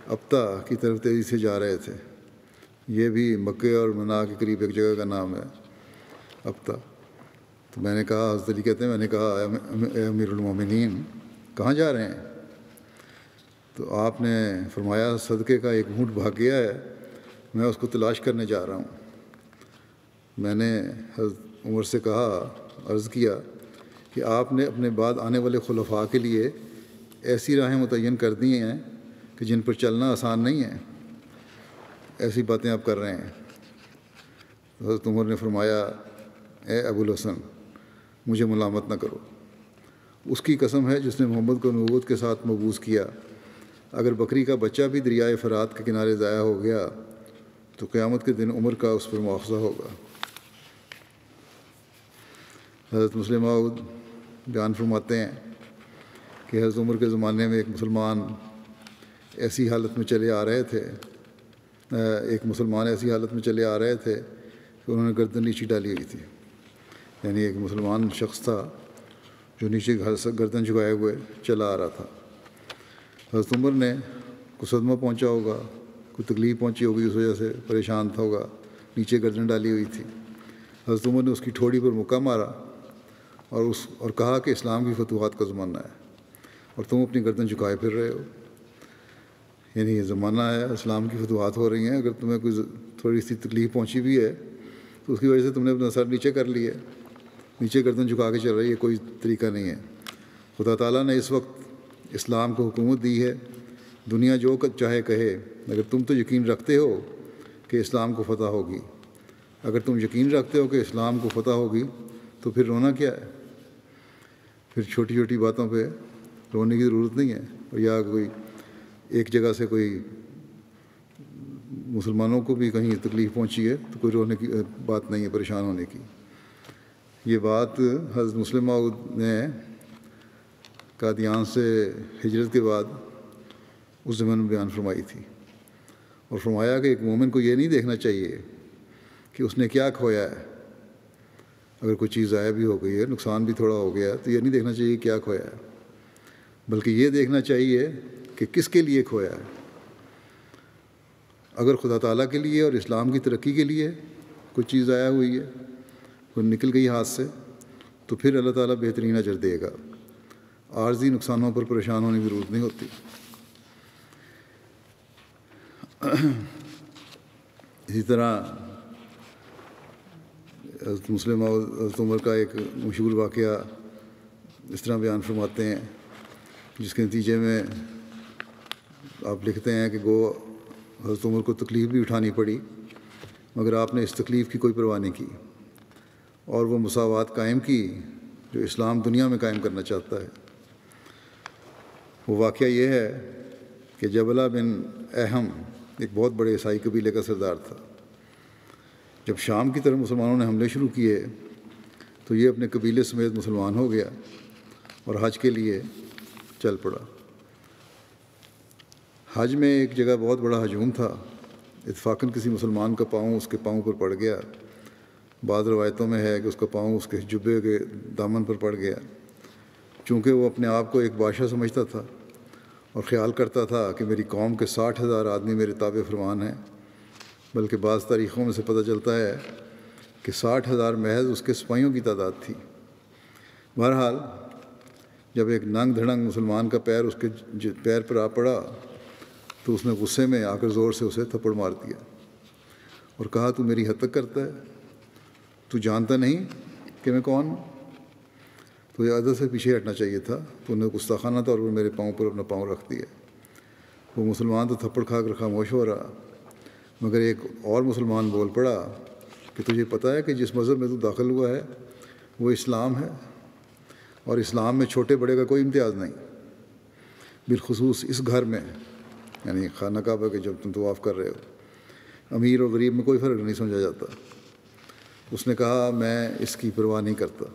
ابتا کی طرف تیزی سے جا رہے تھے۔ یہ بھی مکے اور منا کے قریب ایک جگہ کا نام ہے، ابتا۔ تو میں نے کہا، حضرت علی کہتے ہیں، میں نے کہا اے امیر المومنین کہاں جا رہے ہیں؟ تو آپ نے فرمایا صدقے کا ایک اونٹ بھاگ گیا ہے، میں اس کو تلاش کرنے جا رہا ہوں۔ میں نے حضرت عمر سے کہا، عرض کیا کہ آپ نے اپنے بعد آنے والے خلفاء کے لیے ایسی راہیں متعین کر دی ہیں کہ جن پر چلنا آسان نہیں ہے، ایسی باتیں آپ کر رہے ہیں۔ حضرت عمر نے فرمایا اے ابو الحسن مجھے ملامت نہ کرو، اس کی قسم ہے جس نے محمد کو نبوت کے ساتھ مبعوث کیا، اگر بکری کا بچہ بھی دریائے فرات کے کنارے ضائع ہو گیا تو قیامت کے دن عمر کا اس پر مواخذہ ہوگا۔ حضرت مسلم موعود بیان فرماتے ہیں کہ حضرت عمر کے زمانے میں ایک مسلمان ایسی حالت میں چلے آ رہے تھے کہ انہوں نے گردن نیچے ڈالی ہوئی تھی، یعنی ایک مسلمان شخص تھا جو نیچے گردن جھکائے ہوئے چلا آ رہا تھا۔ حضرت عمر نے کو صدمہ پہنچا ہوگا، کوئی تکلیف پہنچی ہوگی اس وجہ سے پریشان تھا ہوگا, نیچے گردن ڈالی ہوئی تھی. حضرت عمر نے اس کی ٹھوڑی پر مکہ مارا اور کہا کہ اسلام کی فتوحات کا زمانہ ہے اور تم اپنی گردن جھکائے پھر رہے ہو. یعنی یہ زمانہ ہے, اسلام کی فتوحات ہو رہی ہیں, اگر تمہیں کوئی تھوڑی سی تکلیف پہنچی بھی ہے تو اس کی وجہ سے تم نے اپنا سر نیچے کر لیا, نیچے گردن جھکا کے چل رہی ہے, کوئی طریقہ نہیں ہے. خدا تعالیٰ نے اس وقت اسلام کو حکومت دی ہے, دنیا جو چاہے کہے, اگر تم تو یقین رکھتے ہو کہ اسلام کو فتح ہوگی, اگر تم یقین رکھتے ہو کہ اسلام کو فتح ہوگی تو پھر رونا کیا ہے؟ پھر چھوٹی چھوٹی باتوں پہ رونے کی ضرورت نہیں ہے. اور یا کوئی ایک جگہ سے کوئی مسلمانوں کو بھی کہیں تکلیف پہنچی ہے تو کوئی رونے کی بات نہیں ہے, پریشان ہونے کی. یہ بات حضرت مسلم موعود نے قادیان سے ہجرت کے بعد اس زمانے میں بیان فرمائی تھی, اور فرمایا کہ ایک مومن کو یہ نہیں دیکھنا چاہیے کہ اس نے کیا کھویا ہے. اگر کوئی چیز ضائع بھی ہو گئی ہے, نقصان بھی تھوڑا ہو گیا, تو یہ نہیں دیکھنا چاہیے کیا کھویا ہے, بلکہ یہ دیکھنا چاہیے کہ کس کے لیے کھویا ہے. اگر خدا تعالیٰ کے لیے اور اسلام کی ترقی کے لیے کوئی چیز ضائع ہوئی ہے, کوئی نکل گئی ہاتھ سے, تو پھر اللہ تعالیٰ بہترین اجر دے گا. عارضی نقصانوں پر پریشان ہونے کی ضرورت نہیں ہوتی. اسی طرح حضرت مسلم حضرت عمر کا ایک مشہور واقعہ اس طرح بیان فرماتے ہیں, جس کے نتیجے میں آپ لکھتے ہیں کہ گو حضرت عمر کو تکلیف بھی اٹھانی پڑی, مگر آپ نے اس تکلیف کی کوئی پرواہ نہیں کی, اور وہ مساوات قائم کی جو اسلام دنیا میں قائم کرنا چاہتا ہے. وہ واقعہ یہ ہے کہ جبلہ بن اہم ایک بہت بڑے عیسائی قبیلے کا سردار تھا. جب شام کی طرف مسلمانوں نے حملے شروع کیے تو یہ اپنے قبیلے سمیت مسلمان ہو گیا اور حج کے لیے چل پڑا. حج میں ایک جگہ بہت بڑا ہجوم تھا, اتفاقاً کسی مسلمان کا پاؤں اس کے پاؤں پر پڑ گیا. بعض روایتوں میں ہے کہ اس کا پاؤں اس کے جبے کے دامن پر پڑ گیا. چونکہ وہ اپنے آپ کو ایک بادشاہ سمجھتا تھا اور خیال کرتا تھا کہ میری قوم کے 60,000 آدمی میرے تابع فرمان ہیں, بلکہ بعض تاریخوں میں سے پتہ چلتا ہے کہ 60,000 محض اس کے سپاہیوں کی تعداد تھی. بہرحال جب ایک ننگ دھڑنگ مسلمان کا پیر اس کے پیر پر آ پڑا تو اس نے غصے میں آ کر زور سے اسے تھپڑ مار دیا اور کہا, تو میری حد تک کرتا ہے, تو جانتا نہیں کہ میں کون ہوں؟ تو یہ عدد سے پیچھے ہٹنا چاہیے تھا, تو انہیں گستاخانہ طور پر میرے پاؤں پر اپنا پاؤں رکھ دیا. وہ مسلمان تو تھپڑ کھا کر خاموش ہو رہا, مگر ایک اور مسلمان بول پڑا کہ تجھے پتہ ہے کہ جس مذہب میں تو داخل ہوا ہے وہ اسلام ہے, اور اسلام میں چھوٹے بڑے کا کوئی امتیاز نہیں, بالخصوص اس گھر میں, یعنی خانہ کعبہ کے جب تم طواف کر رہے ہو, امیر اور غریب میں کوئی فرق نہیں سمجھا جاتا. اس نے کہا, میں اس کی پرواہ نہیں کرتا.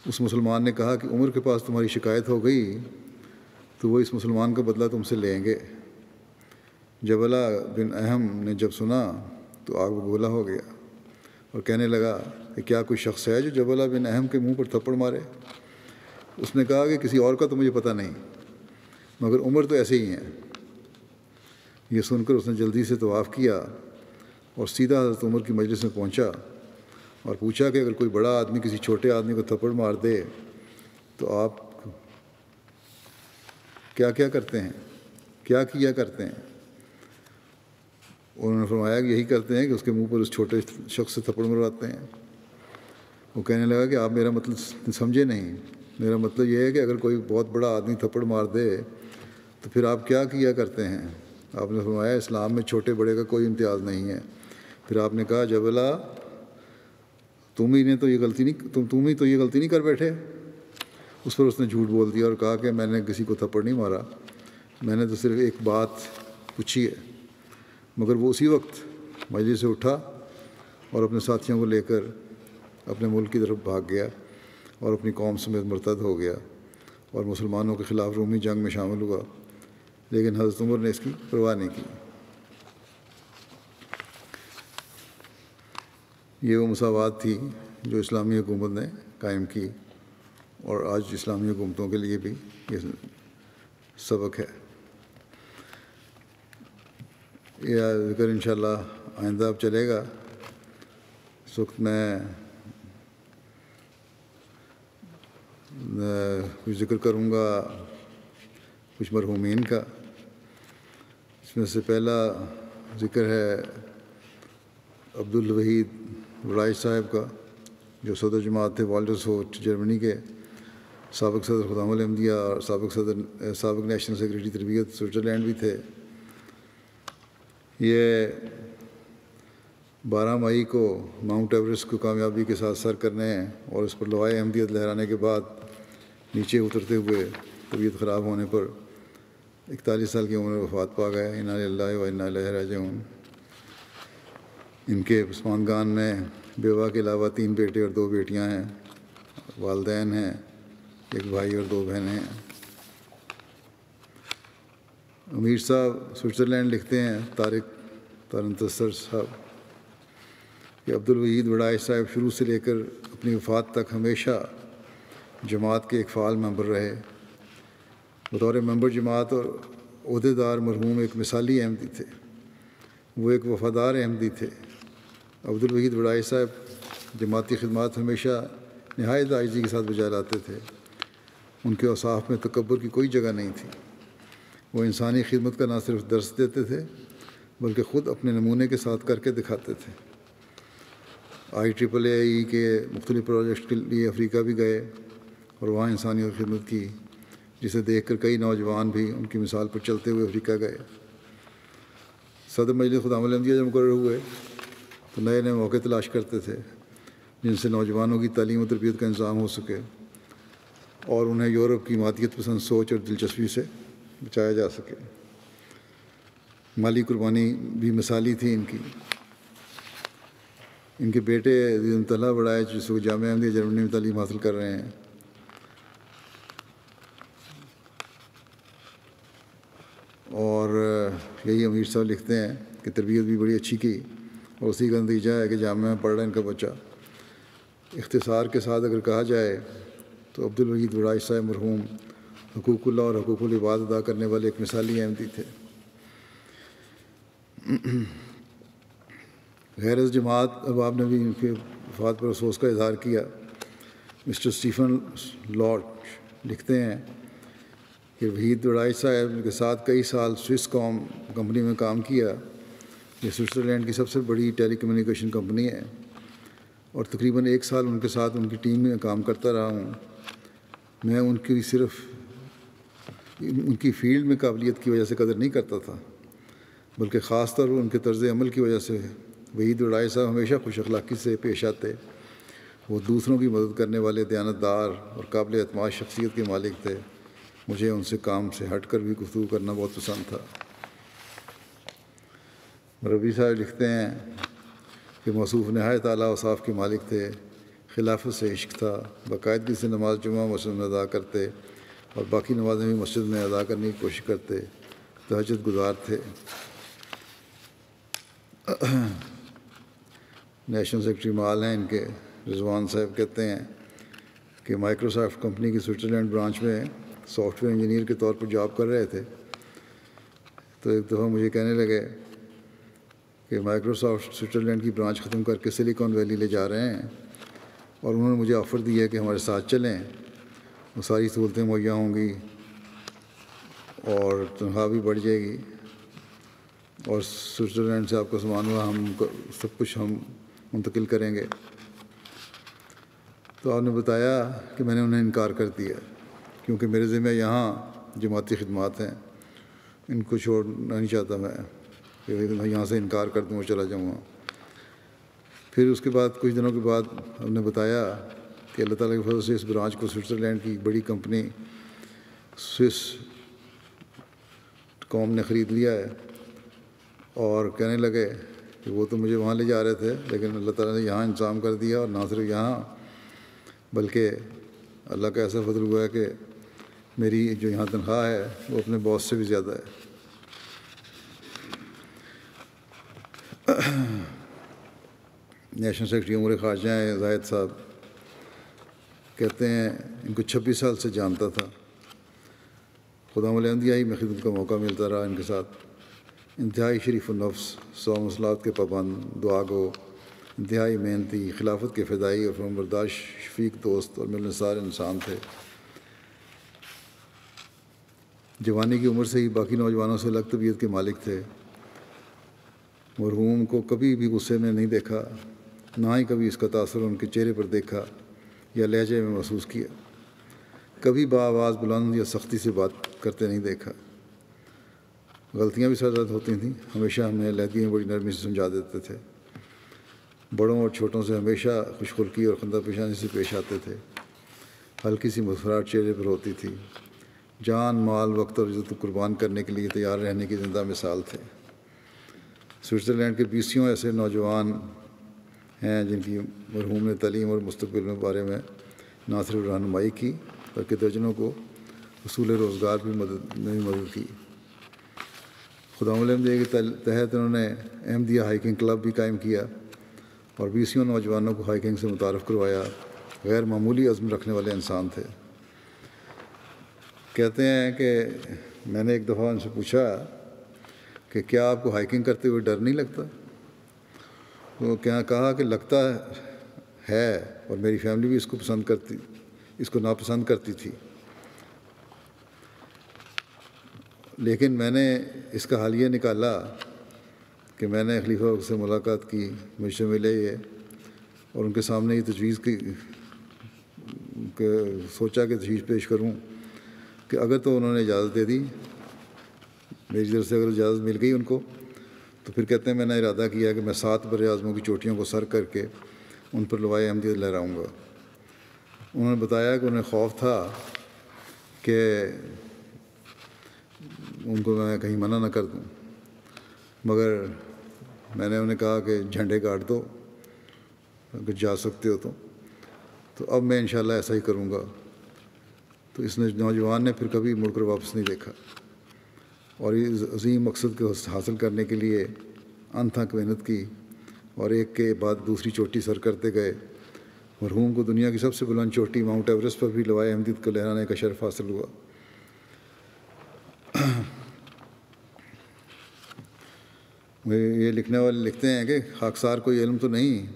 اس مسلمان نے کہا کہ عمر کے پاس تمہاری شکایت ہو گئی تو وہ اس مسلمان کا بدلہ تم سے لیں گے. جبلہ بن اہم نے جب سنا تو آگ بگولا ہو گیا اور کہنے لگا کہ کیا کوئی شخص ہے جو جبلہ بن اہم کے منہ پر تھپڑ مارے؟ اس نے کہا کہ کسی اور کا تو مجھے پتہ نہیں, مگر عمر تو ایسے ہی ہیں. یہ سن کر اس نے جلدی سے طواف کیا اور سیدھا حضرت عمر کی مجلس میں پہنچا اور پوچھا کہ اگر کوئی بڑا آدمی کسی چھوٹے آدمی کو تھپڑ مار دے تو آپ کیا کیا کرتے ہیں, کیا کیا کرتے ہیں؟ انہوں نے فرمایا کہ یہی کرتے ہیں کہ اس کے منہ پر اس چھوٹے شخص سے تھپڑ مرواتے ہیں. وہ کہنے لگا کہ آپ میرا مطلب سمجھے نہیں, میرا مطلب یہ ہے کہ اگر کوئی بہت بڑا آدمی تھپڑ مار دے تو پھر آپ کیا کیا کرتے ہیں؟ آپ نے فرمایا اسلام میں چھوٹے بڑے کا کوئی امتیاز نہیں ہے. پھر آپ نے کہا, جبلہ تم ہی تو یہ غلطی نہیں کر بیٹھے؟ اس پر اس نے جھوٹ بول دیا اور کہا کہ میں نے کسی کو تھپڑ نہیں مارا, میں نے تو صرف ایک بات پوچھی ہے. مگر وہ اسی وقت مجلس سے اٹھا اور اپنے ساتھیوں کو لے کر اپنے ملک کی طرف بھاگ گیا اور اپنی قوم سمیت مرتد ہو گیا اور مسلمانوں کے خلاف رومی جنگ میں شامل ہوا, لیکن حضرت عمر نے اس کی پرواہ نہیں کی. یہ وہ مساوات تھی جو اسلامی حکومت نے قائم کی, اور آج اسلامی حکومتوں کے لیے بھی یہ سبق ہے. یہ ذکر انشاءاللہ آئندہ اب چلے گا. اس وقت میں کچھ ذکر کروں گا کچھ مرحومین کا. اس میں سے پہلا ذکر ہے عبدالوحید وڑائی صاحب کا، جو صدر جماعت تھے والڈرسہوٹ جرمنی کے، سابق صدر خدام الاحمدیہ اور سابق نیشنل سیکریٹری تربیت سوئٹزرلینڈ بھی تھے. یہ 12 مئی کو ماؤنٹ ایوریسٹ کو کامیابی کے ساتھ سر کرنے اور اس پر لوائے احمدیت لہرانے کے بعد نیچے اترتے ہوئے طبیعت خراب ہونے پر 41 سال کی عمر میں وفات پا گئے. انا للہ و انا الیہ راجعون. ان کے پسماندگان میں بیوہ کے علاوہ 3 بیٹے اور 2 بیٹیاں ہیں، والدین ہیں، 1 بھائی اور 2 بہنیں ہیں. امیر صاحب سوئٹزرلینڈ لکھتے ہیں، طارق تارنتسر صاحب، کہ عبدالوحید وڑائی صاحب شروع سے لے کر اپنی وفات تک ہمیشہ جماعت کے ایک فعال ممبر رہے. بطور ممبر جماعت اور عہدیدار مرحوم ایک مثالی احمدی تھے. وہ ایک وفادار احمدی تھے. عبدالوحید وڑائی صاحب جماعتی خدمات ہمیشہ نہایت عاجزی کے ساتھ بجا لاتے تھے. ان کے اوصاف میں تکبر کی کوئی جگہ نہیں تھی. وہ انسانی خدمت کا نہ صرف درس دیتے تھے بلکہ خود اپنے نمونے کے ساتھ کر کے دکھاتے تھے. IEEE کے مختلف پروجیکٹ کے لیے افریقہ بھی گئے اور وہاں انسانیت کی خدمت کی، جسے دیکھ کر کئی نوجوان بھی ان کی مثال پر چلتے ہوئے افریقہ گئے. صدر مجلس خدام الاحمدیہ جب مقرر ہوئے تو نئے نئے موقع تلاش کرتے تھے جن سے نوجوانوں کی تعلیم و تربیت کا انتظام ہو سکے اور انہیں یورپ کی مادیت پسند سوچ اور دلچسپی سے بچایا جا سکے. مالی قربانی بھی مثالی تھی ان کی. ان کے بیٹے عزیز طلحہ وڑائی جس کو جامعہ احمدیہ جرمنی میں تعلیم حاصل کر رہے ہیں، اور یہی امیر صاحب لکھتے ہیں کہ تربیت بھی بڑی اچھی کی اور اسی کا نتیجہ ہے کہ جامعہ میں پڑھ رہا ہے ان کا بچہ. اختصار کے ساتھ اگر کہا جائے تو عبدالوحید وڑائی صاحب مرحوم حقوق اللہ اور حقوق العباد ادا کرنے والے ایک مثالی احمدی تھے. غیر از جماعت احباب نے بھی ان کے وفات پر افسوس کا اظہار کیا. مسٹر اسٹیفن لارچ لکھتے ہیں کہ وحید وڑائی صاحب کے ساتھ کئی سال سوئس کام کمپنی میں کام کیا. یہ سوئٹزرلینڈ کی سب سے بڑی ٹیلی کمیونیکیشن کمپنی ہے اور تقریباً 1 سال ان کے ساتھ ان کی ٹیم میں کام کرتا رہا ہوں. میں ان کی صرف ان کی فیلڈ میں قابلیت کی وجہ سے قدر نہیں کرتا تھا بلکہ خاص طور پر ان کے طرز عمل کی وجہ سے. وحید وڑائی صاحب ہمیشہ خوش اخلاقی سے پیش آتے. وہ دوسروں کی مدد کرنے والے دیانتدار اور قابل اعتماد شخصیت کے مالک تھے. مجھے ان سے کام سے ہٹ کر بھی گفتگو کرنا بہت پسند تھا. ربی صاحب لکھتے ہیں کہ موصوف نہایت اعلیٰ اوصاف کے مالک تھے. خلافت سے عشق تھا. باقاعدگی سے نماز جمعہ مسجد میں ادا کرتے اور باقی نمازیں بھی مسجد میں ادا کرنے کی کوشش کرتے. تہجد گزار تھے. نیشنل سیکریٹری مال ہیں ان کے، رضوان صاحب کہتے ہیں کہ مائیکروسافٹ کمپنی کی سوئٹزرلینڈ برانچ میں سافٹ ویئر انجینئر کے طور پر جاب کر رہے تھے. تو ایک دفعہ مجھے کہنے لگے کہ مائیکروسافٹ سوئٹزرلینڈ کی برانچ ختم کر کے سلیکان ویلی لے جا رہے ہیں اور انہوں نے مجھے آفر دیا کہ ہمارے ساتھ چلیں، وہ ساری سہولتیں مہیا ہوں گی اور تنخواہ بھی بڑھ جائے گی اور سوئٹزرلینڈ سے آپ کا سامان ہوا ہم سب کچھ ہم منتقل کریں گے. تو آپ نے بتایا کہ میں نے انہیں انکار کر دیا کیونکہ میرے ذمہ یہاں جماعتی خدمات ہیں. ان کو چھوڑنا نہیں چاہتا میں کہ یہاں سے انکار کر دوں اور چلا جاؤں گا. پھر اس کے بعد کچھ دنوں کے بعد ہم نے بتایا کہ اللہ تعالیٰ کے فضل سے اس برانچ کو سوئٹزرلینڈ کی بڑی کمپنی سوئس کام نے خرید لیا ہے اور کہنے لگے کہ وہ تو مجھے وہاں لے جا رہے تھے لیکن اللہ تعالیٰ نے یہاں انتظام کر دیا اور نہ صرف یہاں بلکہ اللہ کا ایسا فضل ہوا ہے کہ میری جو یہاں تنخواہ ہے وہ اپنے باس سے بھی زیادہ ہے. نیشنل سیکریٹری امور خارجہ ہیں زاہد صاحب، کہتے ہیں ان کو 26 سال سے جانتا تھا. خدام الاحمدیہ ہی میں خدمت کا موقع ملتا رہا ان کے ساتھ. انتہائی شریف النفس، 100 مسلات کے پابند، دعا گو، انتہائی محنتی، خلافت کے فدائی اور فرمانبردار شفیق دوست اور ملنسار انسان تھے۔ جوانی کی عمر سے ہی باقی نوجوانوں سے الگ طبیعت کے مالک تھے۔ مرحوم کو کبھی بھی غصے میں نہیں دیکھا، نہ ہی کبھی اس کا تاثر ان کے چہرے پر دیکھا یا لہجے میں محسوس کیا۔ کبھی بآواز بلند یا سختی سے بات کرتے نہیں دیکھا۔ غلطیاں بھی سرزد ہوتی تھیں، ہمیشہ ہمیں علیحدگی میں بڑی نرمی سے سمجھا دیتے تھے۔ بڑوں اور چھوٹوں سے ہمیشہ خوش خلقی اور خندہ پیشانی سے پیش آتے تھے۔ ہلکی سی مسکراہٹ چہرے پر ہوتی تھی۔ جان، مال، وقت اور عزت کو قربان کرنے کے لیے تیار رہنے کی زندہ مثال تھے۔ سوئٹزرلینڈ کے 20 ایسے نوجوان ہیں جن کی مرحوم نے تعلیم اور مستقبل کے بارے میں نہ صرف رہنمائی کی بلکہ درجنوں کو حصول روزگار بھی مدد کی۔ خداوند العلم کے تحت انہوں نے احمدیہ ہائیکنگ کلب بھی قائم کیا اور 20 نوجوانوں کو ہائیکنگ سے متعارف کروایا۔ غیر معمولی عزم رکھنے والے انسان تھے۔ کہتے ہیں کہ میں نے ایک دفعہ ان سے پوچھا کہ کیا آپ کو ہائیکنگ کرتے ہوئے ڈر نہیں لگتا؟ تو کیا کہا کہ لگتا ہے، اور میری فیملی بھی اس کو ناپسند کرتی تھی، لیکن میں نے اس کا حل یہ نکالا کہ میں نے خلیفہ سے ملاقات کی، مجھ سے ملے یہ، اور ان کے سامنے یہ تجویز کی کہ سوچا کہ تجویز پیش کروں کہ اگر تو انہوں نے اجازت دے دی، میری طرف سے اگر اجازت مل گئی ان کو، تو پھر کہتے ہیں میں نے ارادہ کیا کہ میں 7 براعظموں کی چوٹیوں کو سر کر کے ان پر لوائے احمدیت لہراؤں گا۔ انہوں نے بتایا کہ انہیں خوف تھا کہ ان کو میں کہیں منع نہ کر دوں، مگر میں نے انہیں کہا کہ جھنڈے گاڑ دو اگر جا سکتے ہو تو اب میں انشاءاللہ ایسا ہی کروں گا۔ تو اس نوجوان نے پھر کبھی مڑ کر واپس نہیں دیکھا اور اس عظیم مقصد کو حاصل کرنے کے لیے انتھک محنت کی اور ایک کے بعد دوسری چوٹی سر کرتے گئے۔ مرحوم کو دنیا کی سب سے بلند چوٹی ماؤنٹ ایوریسٹ پر بھی لوائے احمدیت کو لہرانے کا شرف حاصل ہوا۔ یہ لکھنے والے لکھتے ہیں کہ خاکسار کو یہ علم تو نہیں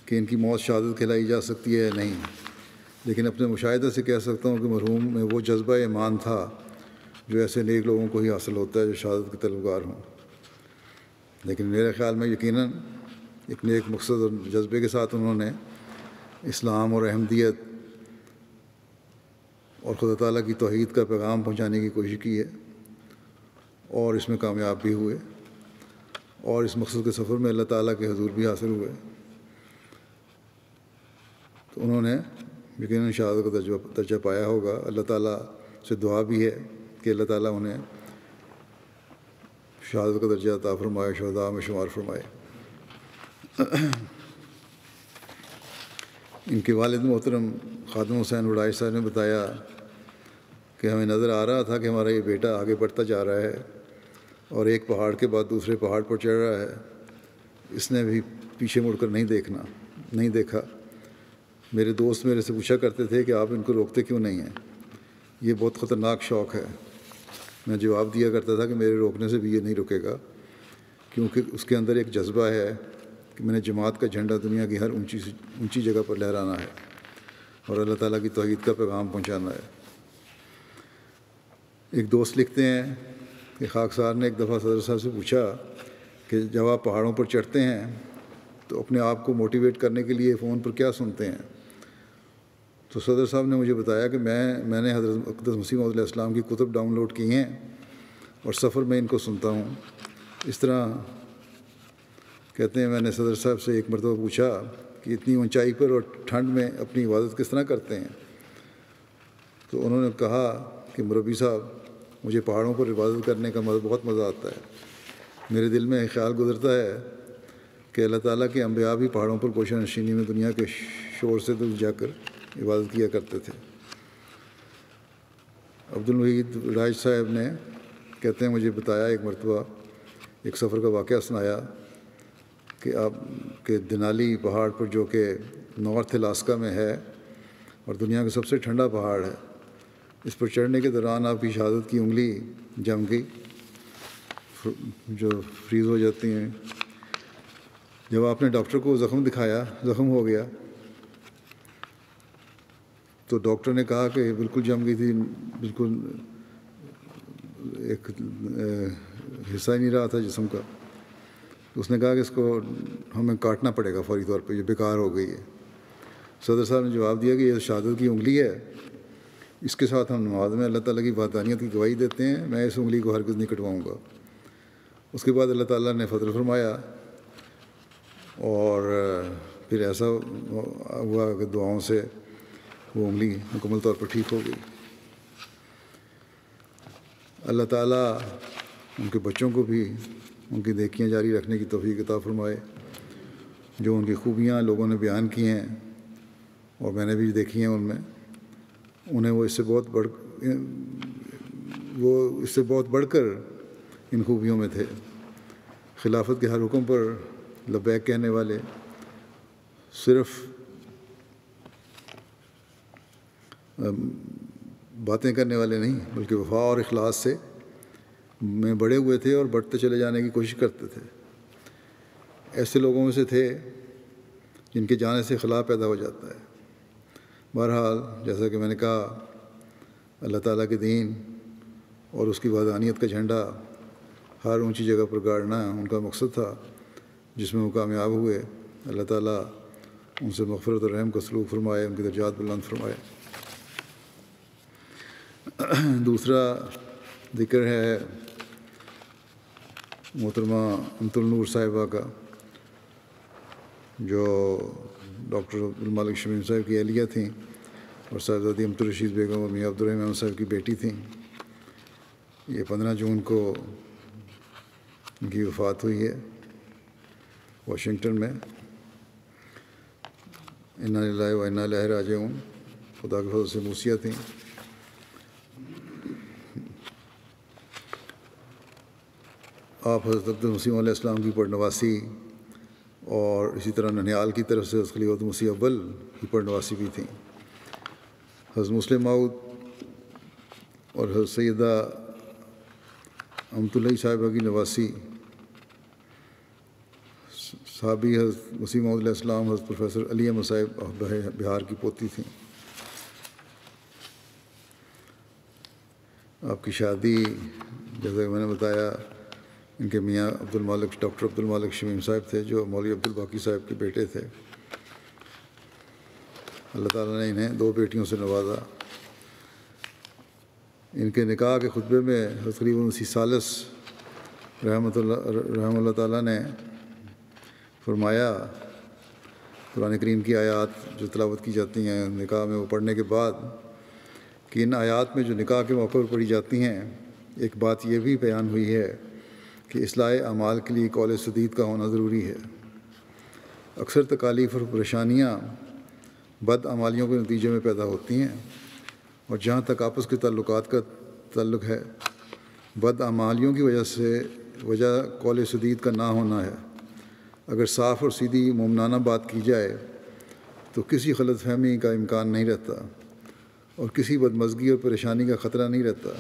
کہ ان کی موت شہادت کھلائی جا سکتی ہے یا نہیں، لیکن اپنے مشاہدے سے کہہ سکتا ہوں کہ مرحوم میں وہ جذبہ ایمان تھا جو ایسے نیک لوگوں کو ہی حاصل ہوتا ہے جو شہادت کے طلبگار ہوں۔ لیکن میرے خیال میں یقیناً ایک نیک مقصد اور جذبے کے ساتھ انہوں نے اسلام اور احمدیت اور خدا تعالیٰ کی توحید کا پیغام پہنچانے کی کوشش کی ہے اور اس میں کامیاب بھی ہوئے، اور اس مقصد کے سفر میں اللہ تعالیٰ کے حضور بھی حاصل ہوئے۔ تو انہوں نے یقیناً شہادت کا درجہ پایا ہوگا۔ اللہ تعالیٰ سے دعا بھی ہے کہ اللہ تعالیٰ انہیں شہادت کا درجہ عطا فرمائے، شہداء میں شمار فرمائے۔ ان کے والد محترم خادم حسین وڈائی صاحب نے بتایا کہ ہمیں نظر آ رہا تھا کہ ہمارا یہ بیٹا آگے بڑھتا جا رہا ہے اور ایک پہاڑ کے بعد دوسرے پہاڑ پر چڑھ رہا ہے، اس نے بھی پیچھے مڑ کر نہیں دیکھا۔ میرے دوست میرے سے پوچھا کرتے تھے کہ آپ ان کو روکتے کیوں نہیں ہیں، یہ بہت خطرناک شوق ہے۔ میں جواب دیا کرتا تھا کہ میرے روکنے سے بھی یہ نہیں رکے گا، کیونکہ اس کے اندر ایک جذبہ ہے کہ میں نے جماعت کا جھنڈا دنیا کی ہر اونچی جگہ پر لہرانا ہے اور اللہ تعالیٰ کی توحید کا پیغام پہنچانا ہے۔ ایک دوست لکھتے ہیں کہ خاکسار نے ایک دفعہ صدر صاحب سے پوچھا کہ جب آپ پہاڑوں پر چڑھتے ہیں تو اپنے آپ کو موٹیویٹ کرنے کے لیے فون پر کیا سنتے ہیں؟ تو صدر صاحب نے مجھے بتایا کہ میں نے حضرت اقدس مسیح موعود علیہ السلام کی کتب ڈاؤن لوڈ کی ہیں اور سفر میں ان کو سنتا ہوں۔ اس طرح کہتے ہیں میں نے صدر صاحب سے ایک مرتبہ پوچھا کہ اتنی اونچائی پر اور ٹھنڈ میں اپنی عبادت کس طرح کرتے ہیں؟ تو انہوں نے کہا کہ مربی صاحب، مجھے پہاڑوں پر عبادت کرنے کا بہت مزہ آتا ہے۔ میرے دل میں خیال گزرتا ہے کہ اللہ تعالیٰ کے انبیاء بھی پہاڑوں پر گوشہ نشینی میں دنیا کے شور سے دور جا کر عبادت کیا کرتے تھے۔ عبدالوحید راج صاحب نے کہتے ہیں مجھے بتایا ایک مرتبہ ایک سفر کا واقعہ سنایا کہ آپ کے دنالی پہاڑ پر جو کہ نارتھ الاسکا میں ہے اور دنیا کا سب سے ٹھنڈا پہاڑ ہے، اس پر چڑھنے کے دوران آپ کی شہادت کی انگلی جم گئی۔ جو فریز ہو جاتی ہیں. جب آپ نے ڈاکٹر کو زخم دکھایا، زخم ہو گیا، تو ڈاکٹر نے کہا کہ بالکل جم گئی تھی، بالکل ایک حصہ ہی نہیں رہا تھا جسم کا. اس نے کہا کہ اس کو ہمیں کاٹنا پڑے گا فوری طور پہ، یہ بیکار ہو گئی ہے. صدر صاحب نے جواب دیا کہ یہ شہادت کی انگلی ہے، اس کے ساتھ ہم نماز میں اللہ تعالیٰ کی وحدانیت کی گواہی دیتے ہیں، میں اس انگلی کو ہرگز نہیں کٹواؤں گا. اس کے بعد اللہ تعالیٰ نے فضل فرمایا اور پھر ایسا ہوا کہ دعاؤں سے وہ انگلی مکمل طور پر ٹھیک ہو گئی. اللہ تعالیٰ ان کے بچوں کو بھی ان کی نیکیاں جاری رکھنے کی توفیق عطا فرمائے. جو ان کی خوبیاں لوگوں نے بیان کی ہیں اور میں نے بھی دیکھی ہیں، ان میں انہیں وہ اس سے بہت بڑھ کر ان خوبیوں میں تھے. خلافت کے ہر حکم پر لبیک کہنے والے، صرف باتیں کرنے والے نہیں بلکہ وفا اور اخلاص سے میں بڑے ہوئے تھے اور بڑھتے چلے جانے کی کوشش کرتے تھے. ایسے لوگوں میں سے تھے جن کے جانے سے خلا پیدا ہو جاتا ہے. بہرحال جیسا کہ میں نے کہا، اللہ تعالیٰ کے دین اور اس کی وحدانیت کا جھنڈا ہر اونچی جگہ پر گاڑنا ان کا مقصد تھا، جس میں وہ کامیاب ہوئے. اللہ تعالیٰ ان سے مغفرت اور رحم کا سلوک فرمائے، ان کی درجات بلند فرمائے. دوسرا ذکر ہے محترمہ امت النور صاحبہ کا، جو ڈاکٹر عبدالمالک شمیم صاحب کی اہلیہ تھیں اور صاحبزادی امت الرشید بیگم اور میاں عبدالرحمن صاحب کی بیٹی تھیں. یہ 15 جون کو ان کی وفات ہوئی ہے واشنگٹن میں. انا للہ و انا الیہ راجعون. خدا کے فضل سے موسیہ تھیں. آپ حضرت مسیح علیہ السلام کی پڑنواسی اور اسی طرح ننیال کی طرف سے خلیفۃ مسیح اول کی پڑنواسی بھی تھیں. حضرت مسلم موعود اور حضرت سیدہ امت اللہ صاحبہ کی نواسی صحابی حضرت مسیح موعود علیہ السلام حضرت پروفیسر علی احمد صاحب بہار کی پوتی تھیں. آپ کی شادی جیسا کہ میں نے بتایا، ان کے میاں ڈاکٹر عبدالمالک شمیم صاحب تھے، جو مولوی عبدالباقی صاحب کے بیٹے تھے. اللہ تعالیٰ نے انہیں 2 بیٹیوں سے نوازا. ان کے نکاح کے خطبے میں حضرت خلیفہ مسیح ثالث رحمہ اللہ تعالیٰ نے فرمایا، قرآن کریم کی آیات جو تلاوت کی جاتی ہیں نکاح میں، وہ پڑھنے کے بعد، کہ ان آیات میں جو نکاح کے موقع پر پڑھی جاتی ہیں، ایک بات یہ بھی بیان ہوئی ہے کہ اصلاح اعمال کے لیے قول سدید کا ہونا ضروری ہے. اکثر تکالیف اور پریشانیاں بد اعمالیوں کے نتیجے میں پیدا ہوتی ہیں، اور جہاں تک آپس کے تعلقات کا تعلق ہے، بد اعمالیوں کی وجہ قول سدید کا نہ ہونا ہے. اگر صاف اور سیدھی مومنانہ بات کی جائے تو کسی غلط فہمی کا امکان نہیں رہتا اور کسی بدمزگی اور پریشانی کا خطرہ نہیں رہتا.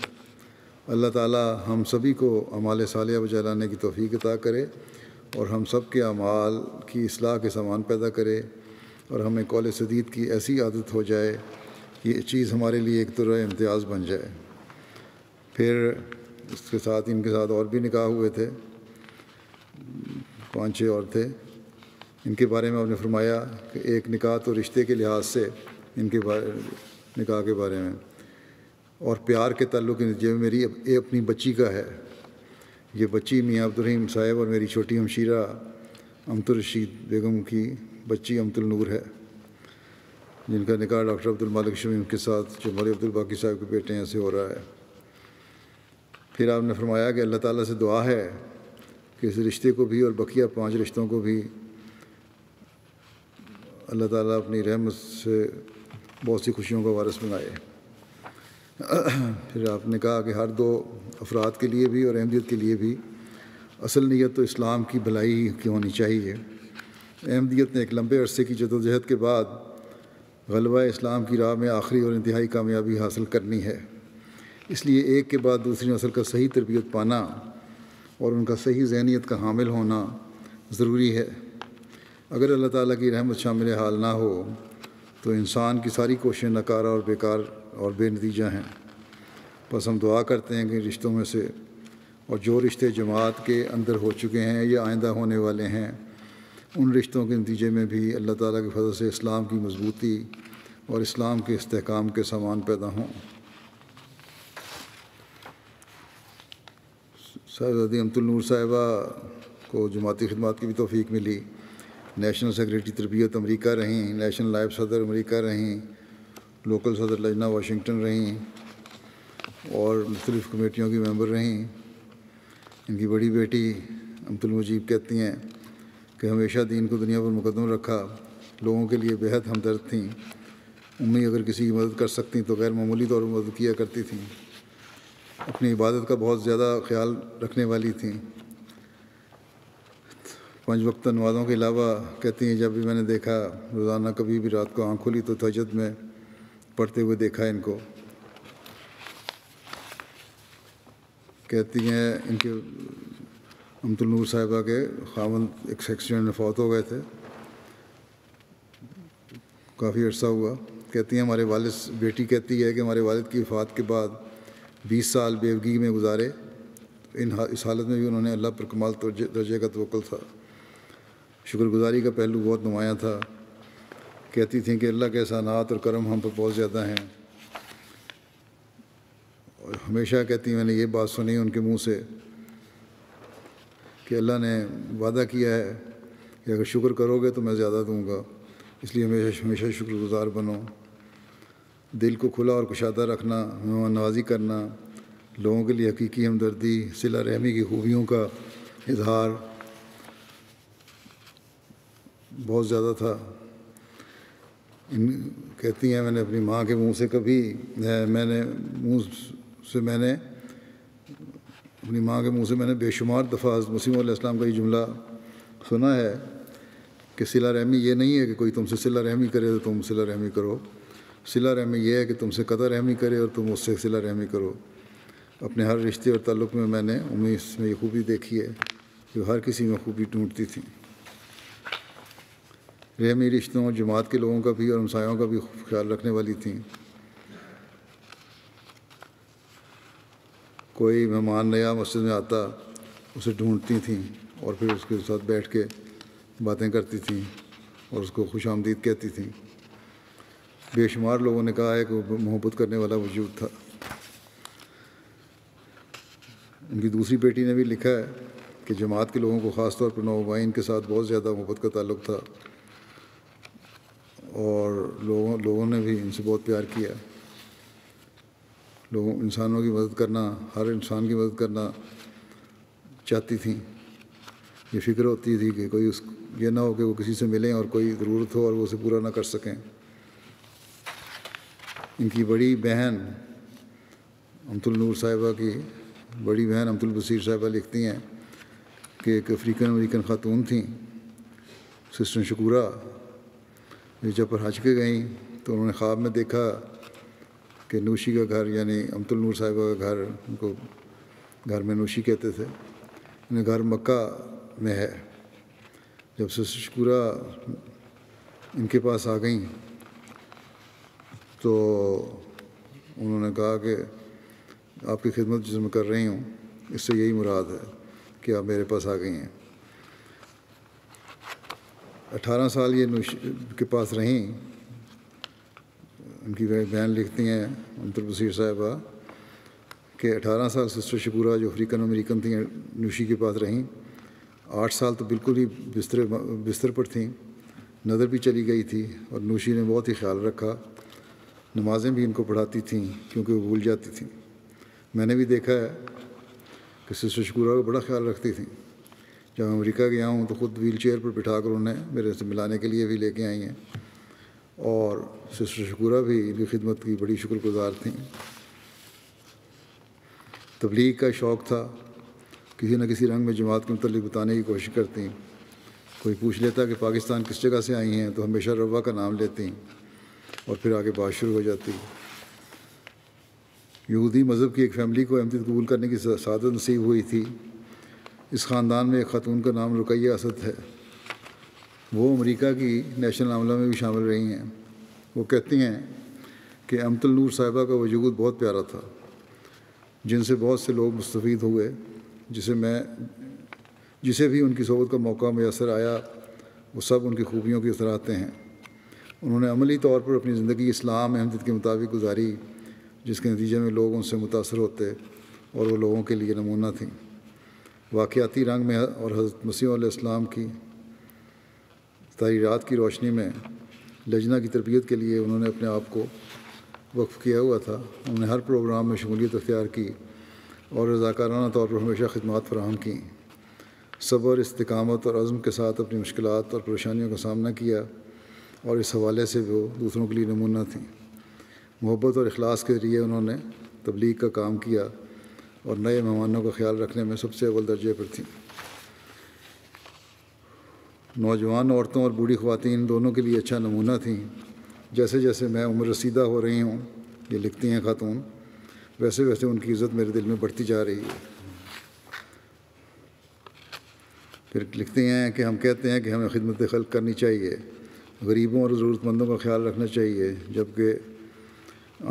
اللہ تعالیٰ ہم سبھی کو اعمال صالحہ بجا لانے کی توفیق عطا کرے اور ہم سب کے اعمال کی اصلاح کے سامان پیدا کرے، اور ہمیں قول سدید کی ایسی عادت ہو جائے کہ یہ چیز ہمارے لیے ایک طرح امتیاز بن جائے. پھر اس کے ساتھ ان کے ساتھ اور بھی نکاح ہوئے تھے، 5-6 اور تھے. ان کے بارے میں آپ نے فرمایا کہ ایک نکاح تو رشتے کے لحاظ سے ان کے نکاح کے بارے میں، اور پیار کے تعلق کے نتیجے میں میری اپنی بچی کا ہے. یہ بچی میاں عبدالرحیم صاحب اور میری چھوٹی ہمشیرہ امت الرشید بیگم کی بچی امت النور ہے، جن کا نکاح ڈاکٹر عبدالمالک شمیم کے ساتھ، جو مولوی عبدالباقی صاحب کے بیٹے ہیں، سے ہو رہا ہے. پھر آپ نے فرمایا کہ اللہ تعالیٰ سے دعا ہے کہ اس رشتے کو بھی اور بقیہ 5 رشتوں کو بھی اللہ تعالیٰ اپنی رحمت سے بہت سی خوشیوں کا وارث بنائے. پھر آپ نے کہا کہ ہر 2 افراد کے لیے بھی اور احمدیت کے لیے بھی اصل نیت تو اسلام کی بھلائی کی ہونی چاہیے. احمدیت نے ایک لمبے عرصے کی جدوجہد کے بعد غلبہ اسلام کی راہ میں آخری اور انتہائی کامیابی حاصل کرنی ہے. اس لیے ایک کے بعد دوسری نسل کا صحیح تربیت پانا اور ان کا صحیح ذہنیت کا حامل ہونا ضروری ہے۔ اگر اللہ تعالیٰ کی رحمت شامل حال نہ ہو تو انسان کی ساری کوششیں ناکارہ اور بیکار اور بے نتیجہ ہیں۔ بس ہم دعا کرتے ہیں کہ رشتوں میں سے اور جو رشتے جماعت کے اندر ہو چکے ہیں یا آئندہ ہونے والے ہیں، ان رشتوں کے نتیجے میں بھی اللہ تعالیٰ کے فضل سے اسلام کی مضبوطی اور اسلام کے استحکام کے سامان پیدا ہوں۔ صاحبزادی امت النور صاحبہ کو جماعتی خدمات کی بھی توفیق ملی۔ نیشنل سیکریٹری تربیت امریکہ رہیں، نیشنل نائب صدر امریکہ رہیں، لوکل صدر لجنہ واشنگٹن رہیں اور مختلف کمیٹیوں کی ممبر رہیں۔ ان کی بڑی بیٹی امت المجیب کہتی ہیں کہ ہمیشہ دین کو دنیا پر مقدم رکھا، لوگوں کے لیے بےحد ہمدرد تھیں۔ امی اگر کسی کی مدد کر سکتیں تو غیر معمولی طور پر مدد کیا کرتی تھیں۔ اپنی عبادت کا بہت زیادہ خیال رکھنے والی تھیں۔ 5 وقتہ نمازوں کے علاوہ کہتی ہیں جب بھی میں نے دیکھا روزانہ کبھی بھی رات کو آنکھ کھولی تو تہجد میں پڑھتے ہوئے دیکھا ان کو۔ کہتی ہیں ان کے امت النور صاحبہ کے خاوند ایک ایکسیڈنٹ میں فوت ہو گئے تھے، کافی عرصہ ہوا۔ کہتی ہیں ہمارے والد، بیٹی کہتی ہے کہ ہمارے والد کی وفات کے بعد 20 سال بیوگی میں گزارے۔ اس حالت میں بھی انہوں نے اللہ پر کمال درجے کا توکل تھا۔ شکر گزاری کا پہلو بہت نمایاں تھا۔ کہتی تھیں کہ اللہ کے احسانات اور کرم ہم پر بہت زیادہ ہیں، اور ہمیشہ کہتی میں نے یہ بات سنی ان کے منہ سے کہ اللہ نے وعدہ کیا ہے کہ اگر شکر کرو گے تو میں زیادہ دوں گا، اس لیے ہمیشہ شکر گزار بنو۔ دل کو کھلا اور کشادہ رکھنا، مہمان نوازی کرنا، لوگوں کے لیے حقیقی ہمدردی، صلہ رحمی کی خوبیوں کا اظہار بہت زیادہ تھا۔ کہتی ہیں میں نے اپنی ماں کے منہ سے میں نے بے شمار دفعہ مسیم علیہ السلام کا یہ جملہ سنا ہے کہ صلہ رحمی یہ نہیں ہے کہ کوئی تم سے صلہ رحمی کرے تو تم صلہ رحمی کرو، صلہ رحمی یہ ہے کہ تم سے قطع رحمی کرے اور تم اس سے صلہ رحمی کرو۔ اپنے ہر رشتے اور تعلق میں نے اس میں یہ خوبی دیکھی ہے جو ہر کسی میں خوبی ڈھونڈتی تھیں۔ رحمی رشتوں اور جماعت کے لوگوں کا بھی اور ہمسایوں کا بھی خیال رکھنے والی تھیں۔ کوئی مہمان نیا مسجد میں آتا اسے ڈھونڈتی تھیں اور پھر اس کے ساتھ بیٹھ کے باتیں کرتی تھیں اور اس کو خوش آمدید کہتی تھیں۔ بے شمار لوگوں نے کہا ہے کہ وہ محبت کرنے والا وجود تھا۔ ان کی دوسری بیٹی نے بھی لکھا ہے کہ جماعت کے لوگوں کو خاص طور پر نوآبائین کے ساتھ بہت زیادہ محبت کا تعلق تھا اور لوگوں نے بھی ان سے بہت پیار کیا۔ انسانوں کی مدد کرنا، ہر انسان کی مدد کرنا چاہتی تھیں۔ یہ فکر ہوتی تھی کہ یہ نہ ہو کہ وہ کسی سے ملیں اور کوئی ضرورت ہو اور وہ اسے پورا نہ کر سکیں۔ ان کی بڑی بہن امت النور صاحبہ کی بڑی بہن امت البصیر صاحبہ لکھتی ہیں کہ ایک افریقن امریکن خاتون تھیں، سسٹر شکورہ، جب پر حج کے گئیں تو انہوں نے خواب میں دیکھا کہ نوشی کا گھر، یعنی امت النور صاحبہ کا گھر، ان کو گھر میں نوشی کہتے تھے، انہیں گھر مکہ میں ہے۔ جب سسٹر شکورہ ان کے پاس آ گئیں تو انہوں نے کہا کہ آپ کی خدمت جس میں کر رہی ہوں اس سے یہی مراد ہے کہ آپ میرے پاس آ گئی ہیں۔ 18 سال یہ نوشی کے پاس رہیں۔ ان کی بہن لکھتی ہیں امت البصیر صاحبہ کہ 18 سال سسٹر شکورہ جو افریقن امریکن تھیں نوشی کے پاس رہیں۔ 8 سال تو بالکل ہی بستر پر تھیں، نظر بھی چلی گئی تھی اور نوشی نے بہت ہی خیال رکھا۔ نمازیں بھی ان کو پڑھاتی تھیں کیونکہ وہ بھول جاتی تھیں۔ میں نے بھی دیکھا ہے کہ سسٹر شکورہ کو بڑا خیال رکھتی تھیں۔ جب میں امریکہ گیا ہوں تو خود ویل چیئر پر بٹھا کر انہیں میرے سے ملانے کے لیے بھی لے کے آئی ہیں، اور سسٹر شکورہ بھی ان کی خدمت کی بڑی شکر گزار تھیں۔ تبلیغ کا شوق تھا، کسی نہ کسی رنگ میں جماعت کے متعلق بتانے کی کوشش کرتی۔ کوئی پوچھ لیتا کہ پاکستان کس جگہ سے آئی ہیں تو ہمیشہ روا کا نام لیتی اور پھر آگے بات شروع ہو جاتی۔ یہودی مذہب کی ایک فیملی کو احمدیت قبول کرنے کی سعادت نصیب ہوئی تھی اس خاندان میں ایک خاتون کا نام رقیہ اسد ہے، وہ امریکہ کی نیشنل عملہ میں بھی شامل رہی ہیں۔ وہ کہتی ہیں کہ امت النور صاحبہ کا وجود بہت پیارا تھا، جن سے بہت سے لوگ مستفید ہوئے، جسے بھی ان کی صحبت کا موقع میسر آیا وہ سب ان کی خوبیوں کی سراہتے ہیں۔ انہوں نے عملی طور پر اپنی زندگی اسلام احمدیت کے مطابق گزاری، جس کے نتیجے میں لوگ ان سے متاثر ہوتے اور وہ لوگوں کے لیے نمونہ تھیں۔ واقعاتی رنگ میں اور حضرت مسیح علیہ السلام کی تحریرات کی روشنی میں لجنہ کی تربیت کے لیے انہوں نے اپنے آپ کو وقف کیا ہوا تھا۔ انہوں نے ہر پروگرام میں شمولیت اختیار کی اور رضاکارانہ طور پر ہمیشہ خدمات فراہم کیں۔ صبر، استقامت اور عزم کے ساتھ اپنی مشکلات اور پریشانیوں کا سامنا کیا، اور اس حوالے سے وہ دوسروں کے لیے نمونہ تھیں۔ محبت اور اخلاص کے ذریعے انہوں نے تبلیغ کا کام کیا اور نئے مہمانوں کا خیال رکھنے میں سب سے اول درجے پر تھیں۔ نوجوان عورتوں اور بوڑھی خواتین دونوں کے لیے اچھا نمونہ تھیں۔ جیسے جیسے میں عمر رسیدہ ہو رہی ہوں، یہ لکھتی ہیں خاتون، ویسے ویسے ان کی عزت میرے دل میں بڑھتی جا رہی ہے۔ پھر لکھتی ہیں کہ ہم کہتے ہیں کہ ہمیں خدمت خلق کرنی چاہیے، غریبوں اور ضرورت مندوں کا خیال رکھنا چاہیے، جبکہ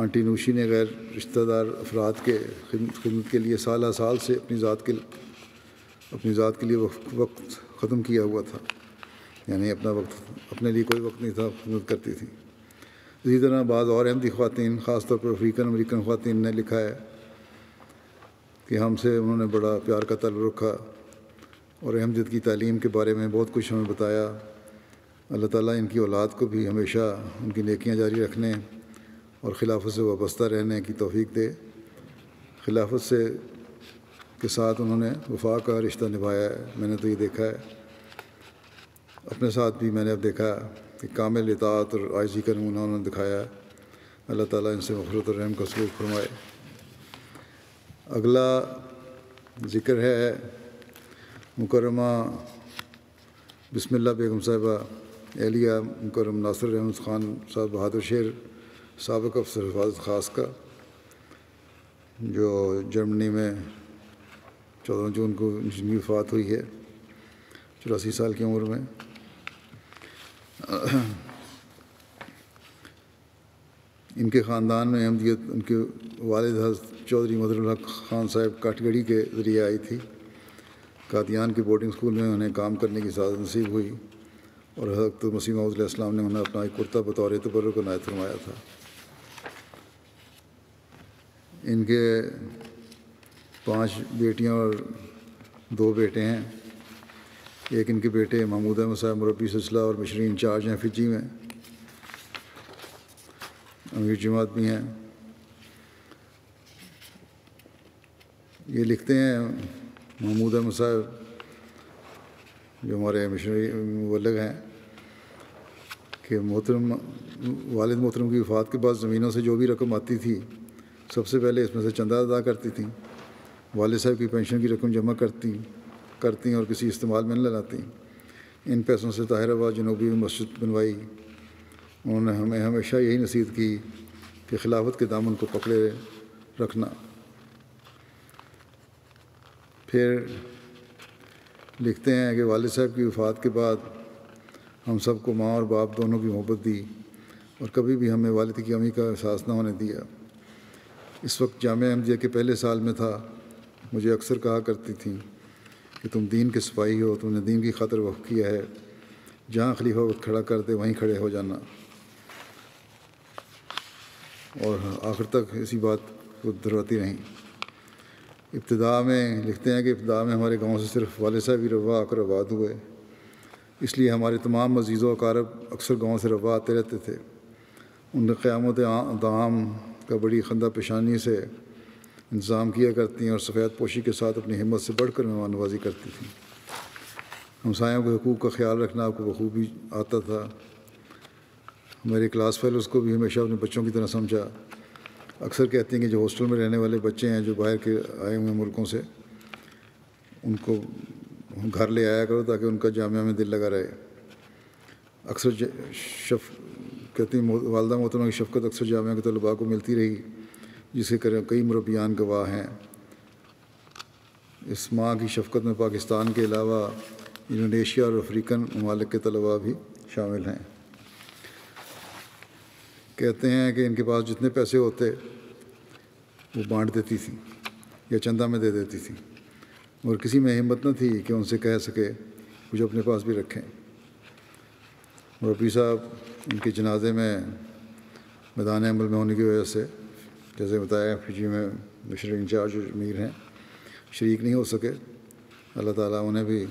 آنٹی نوشی نے غیر رشتہ دار افراد کے خدمت کے لیے سالہ سال سے اپنی ذات کے لیے وقت ختم کیا ہوا تھا، یعنی اپنا وقت، اپنے لیے کوئی وقت نہیں تھا، خدمت کرتی تھی۔ اسی طرح بعض اور احمدی خواتین، خاص طور پر افریقن امریکن خواتین نے لکھا ہے کہ ہم سے انہوں نے بڑا پیار کا تعلق رکھا اور احمدیت کی تعلیم کے بارے میں بہت کچھ ہمیں بتایا۔ اللہ تعالیٰ ان کی اولاد کو بھی ہمیشہ ان کی نیکیاں جاری رکھنے اور خلافت سے وابستہ رہنے کی توفیق دے۔ خلافت کے ساتھ انہوں نے وفا کا رشتہ نبھایا ہے۔ میں نے تو یہ دیکھا ہے اپنے ساتھ بھی، میں نے اب دیکھا کہ کامل اطاعت اور عاجزی کا نمونہ انہوں نے دکھایا ہے۔ اللہ تعالیٰ ان سے مغفرت اور رحم کا سلوک فرمائے۔ اگلا ذکر ہے مکرمہ بسم اللہ بیگم صاحبہ، اہلیہ مکرم ناصر احمد خان صاحب بہادر شہر، سابق افسر حفاظت خاص کا، جو جرمنی میں 14 جون کو جن کی وفات ہوئی ہے 84 سال کی عمر میں۔ ان کے خاندان میں احمدیت ان کے والد حضرت چودھری مظہر الحق خان صاحب کاٹگڑی کے ذریعے آئی تھی۔ قادیان کے بورڈنگ اسکول میں انہیں کام کرنے کی سعادت نصیب ہوئی اور حضرت مسیح موعود علیہ السلام نے انہیں اپنا ایک کرتہ بطور تبرک عنایت فرمایا تھا۔ ان کے 5 بیٹیاں اور 2 بیٹے ہیں۔ ایک ان کے بیٹے محمود احمد صاحب مربی سلسلہ اور مشرین انچارج ہیں فجی میں، امیر جماعت بھی ہیں۔ یہ لکھتے ہیں محمود احمد صاحب جو ہمارے مشنری مبلغ ہیں کہ والد محترم کی وفات کے بعد زمینوں سے جو بھی رقم آتی تھی سب سے پہلے اس میں سے چندہ ادا کرتی تھیں، والد صاحب کی پینشن کی رقم جمع کرتی اور کسی استعمال میں نہ لاتی۔ ان پیسوں سے طاہر آباد جنوبی میں مسجد بنوائی۔ انہوں نے ہمیں ہمیشہ یہی نصیحت کی کہ خلافت کے دامن کو پکڑے رکھنا۔ پھر لکھتے ہیں کہ والد صاحب کی وفات کے بعد ہم سب کو ماں اور باپ دونوں کی محبت دی اور کبھی بھی ہمیں والد کی کمی کا احساس نہ ہونے دیا۔ اس وقت جامعہ احمدیہ کے پہلے سال میں تھا، مجھے اکثر کہا کرتی تھیں کہ تم دین کے سپاہی ہو، تم نے دین کی خاطر وقف کیا ہے، جہاں خلیفہ وقت کھڑا کر دے وہیں کھڑے ہو جانا۔ اور آخر تک اسی بات کو دہراتی رہیں۔ ابتدا میں لکھتے ہیں کہ ابتدا میں ہمارے گاؤں سے صرف والد صاحب ہی روا آ کر آباد ہوئے، اس لیے ہمارے تمام عزیز و اقارب اکثر گاؤں سے روا آتے رہتے تھے۔ ان نے قیامت دعام کا بڑی خندہ پیشانی سے انتظام کیا کرتی ہیں اور سفید پوشی کے ساتھ اپنی ہمت سے بڑھ کر مہمان نوازی کرتی تھیں۔ ہمسایوں کے حقوق کا خیال رکھنا آپ کو بخوبی آتا تھا۔ میرے کلاس فیلوز کو بھی ہمیشہ اپنے بچوں کی طرح سمجھا۔ اکثر کہتی ہیں کہ جو ہاسٹل میں رہنے والے بچے ہیں جو باہر کے آئے ہوئے ملکوں سے، ان کو گھر لے آیا کرو تاکہ ان کا جامعہ میں دل لگا رہے۔ اکثر کہتی ہیں والدہ محترمہ کی شفقت اکثر جامعہ کے طلباء کو ملتی رہی، جس کے کئی مربیان گواہ ہیں۔ اس ماہ کی شفقت میں پاکستان کے علاوہ انڈونیشیا اور افریقن ممالک کے طلباء بھی شامل ہیں۔ کہتے ہیں کہ ان کے پاس جتنے پیسے ہوتے وہ بانٹ دیتی تھیں یا چندہ میں دے دیتی تھیں، اور کسی میں ہمت نہ تھی کہ ان سے کہہ سکے کچھ اپنے پاس بھی رکھیں۔ مربی صاحب ان کے جنازے میں میدان عمل میں ہونے کی وجہ سے، جیسے بتایا، فجی میں مشرق انچارج جو امیر ہیں، شریک نہیں ہو سکے۔ اللہ تعالیٰ انہیں بھی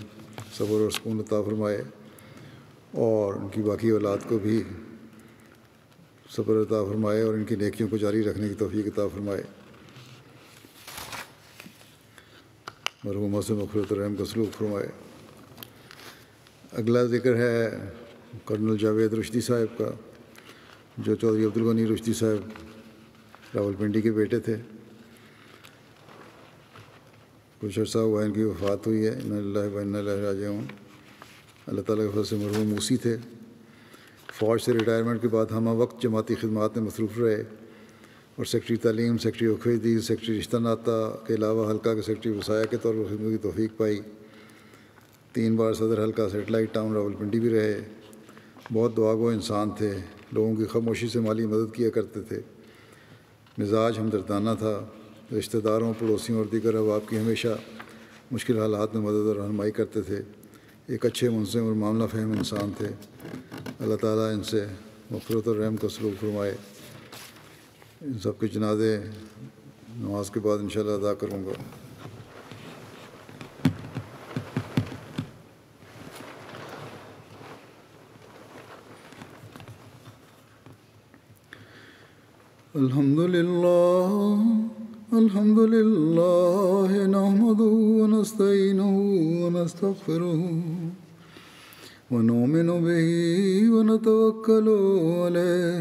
صبر اور سکون عطا فرمائے، اور ان کی باقی اولاد کو بھی صبر عطا فرمائے، اور ان کی نیکیوں کو جاری رکھنے کی توفیق عطا فرمائے۔ مرحومہ سے مغفرت و رحم کا سلوک فرمائے۔ اگلا ذکر ہے کرنل جاوید رشدی صاحب کا، جو چودھری عبدالغنی رشدی صاحب راولپنڈی کے بیٹے تھے۔ کچھ عرصہ ہوا ان کی وفات ہوئی ہے، انا للہ و انا الیہ راجعون۔ اللہ تعالیٰ کے فضل سے مرحوم موسی تھے۔ فوج سے ریٹائرمنٹ کے بعد ہمہ وقت جماعتی خدمات میں مصروف رہے، اور سیکرٹری تعلیم، سیکرٹری اخویدی، سیکرٹری رشتہ ناطہ کے علاوہ حلقہ کے سیکرٹری وصایا کے طور پر خدمت کی توفیق پائی۔ 3 بار صدر حلقہ سیٹلائٹ ٹاؤن راولپنڈی بھی رہے۔ بہت دعا گو انسان تھے، لوگوں کی خاموشی سے مالی مدد کیا کرتے تھے۔ مزاج ہمدردانہ تھا، رشتہ داروں، پڑوسیوں اور دیگر احباب کی ہمیشہ مشکل حالات میں مدد اور رہنمائی کرتے تھے۔ ایک اچھے، منظم اور معاملہ فہم انسان تھے۔ اللہ تعالیٰ ان سے مغفرت اور رحم کا سلوک فرمائے۔ ان سب کے جنازے نماز کے بعد انشاءاللہ ادا کروں گا۔ الحمد للہ نحمده ونستعینه ونستغفره ونؤمن به ونتوکل علیہ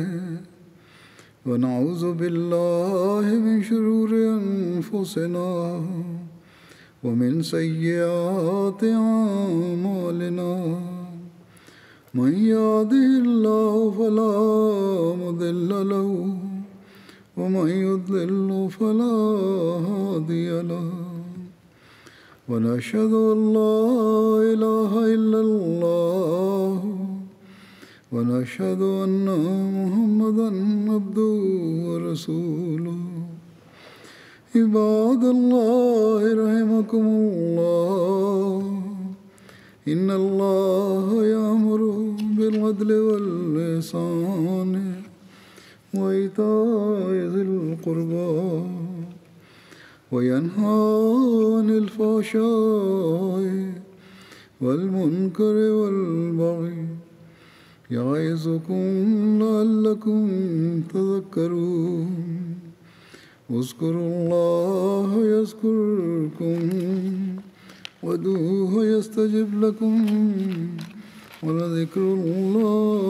ونعوذ باللہ من شرور انفسنا ومن سیئات اعمالنا من يهده الله فلا مضل له ومن يضلل فلا هادي له ونشهد أن لا إله إلا الله ونشهد أن محمدا عبده ورسوله عباد الله رحمكم الله إن الله يأمر بالعدل والإحسان وإيتاء ذي القربى وينهى عن الفحشاء والمنكر والبغي يعظكم لعلكم تذكرون اذكروا الله يذكركم وادعوه يستجب لكم ولذكر الله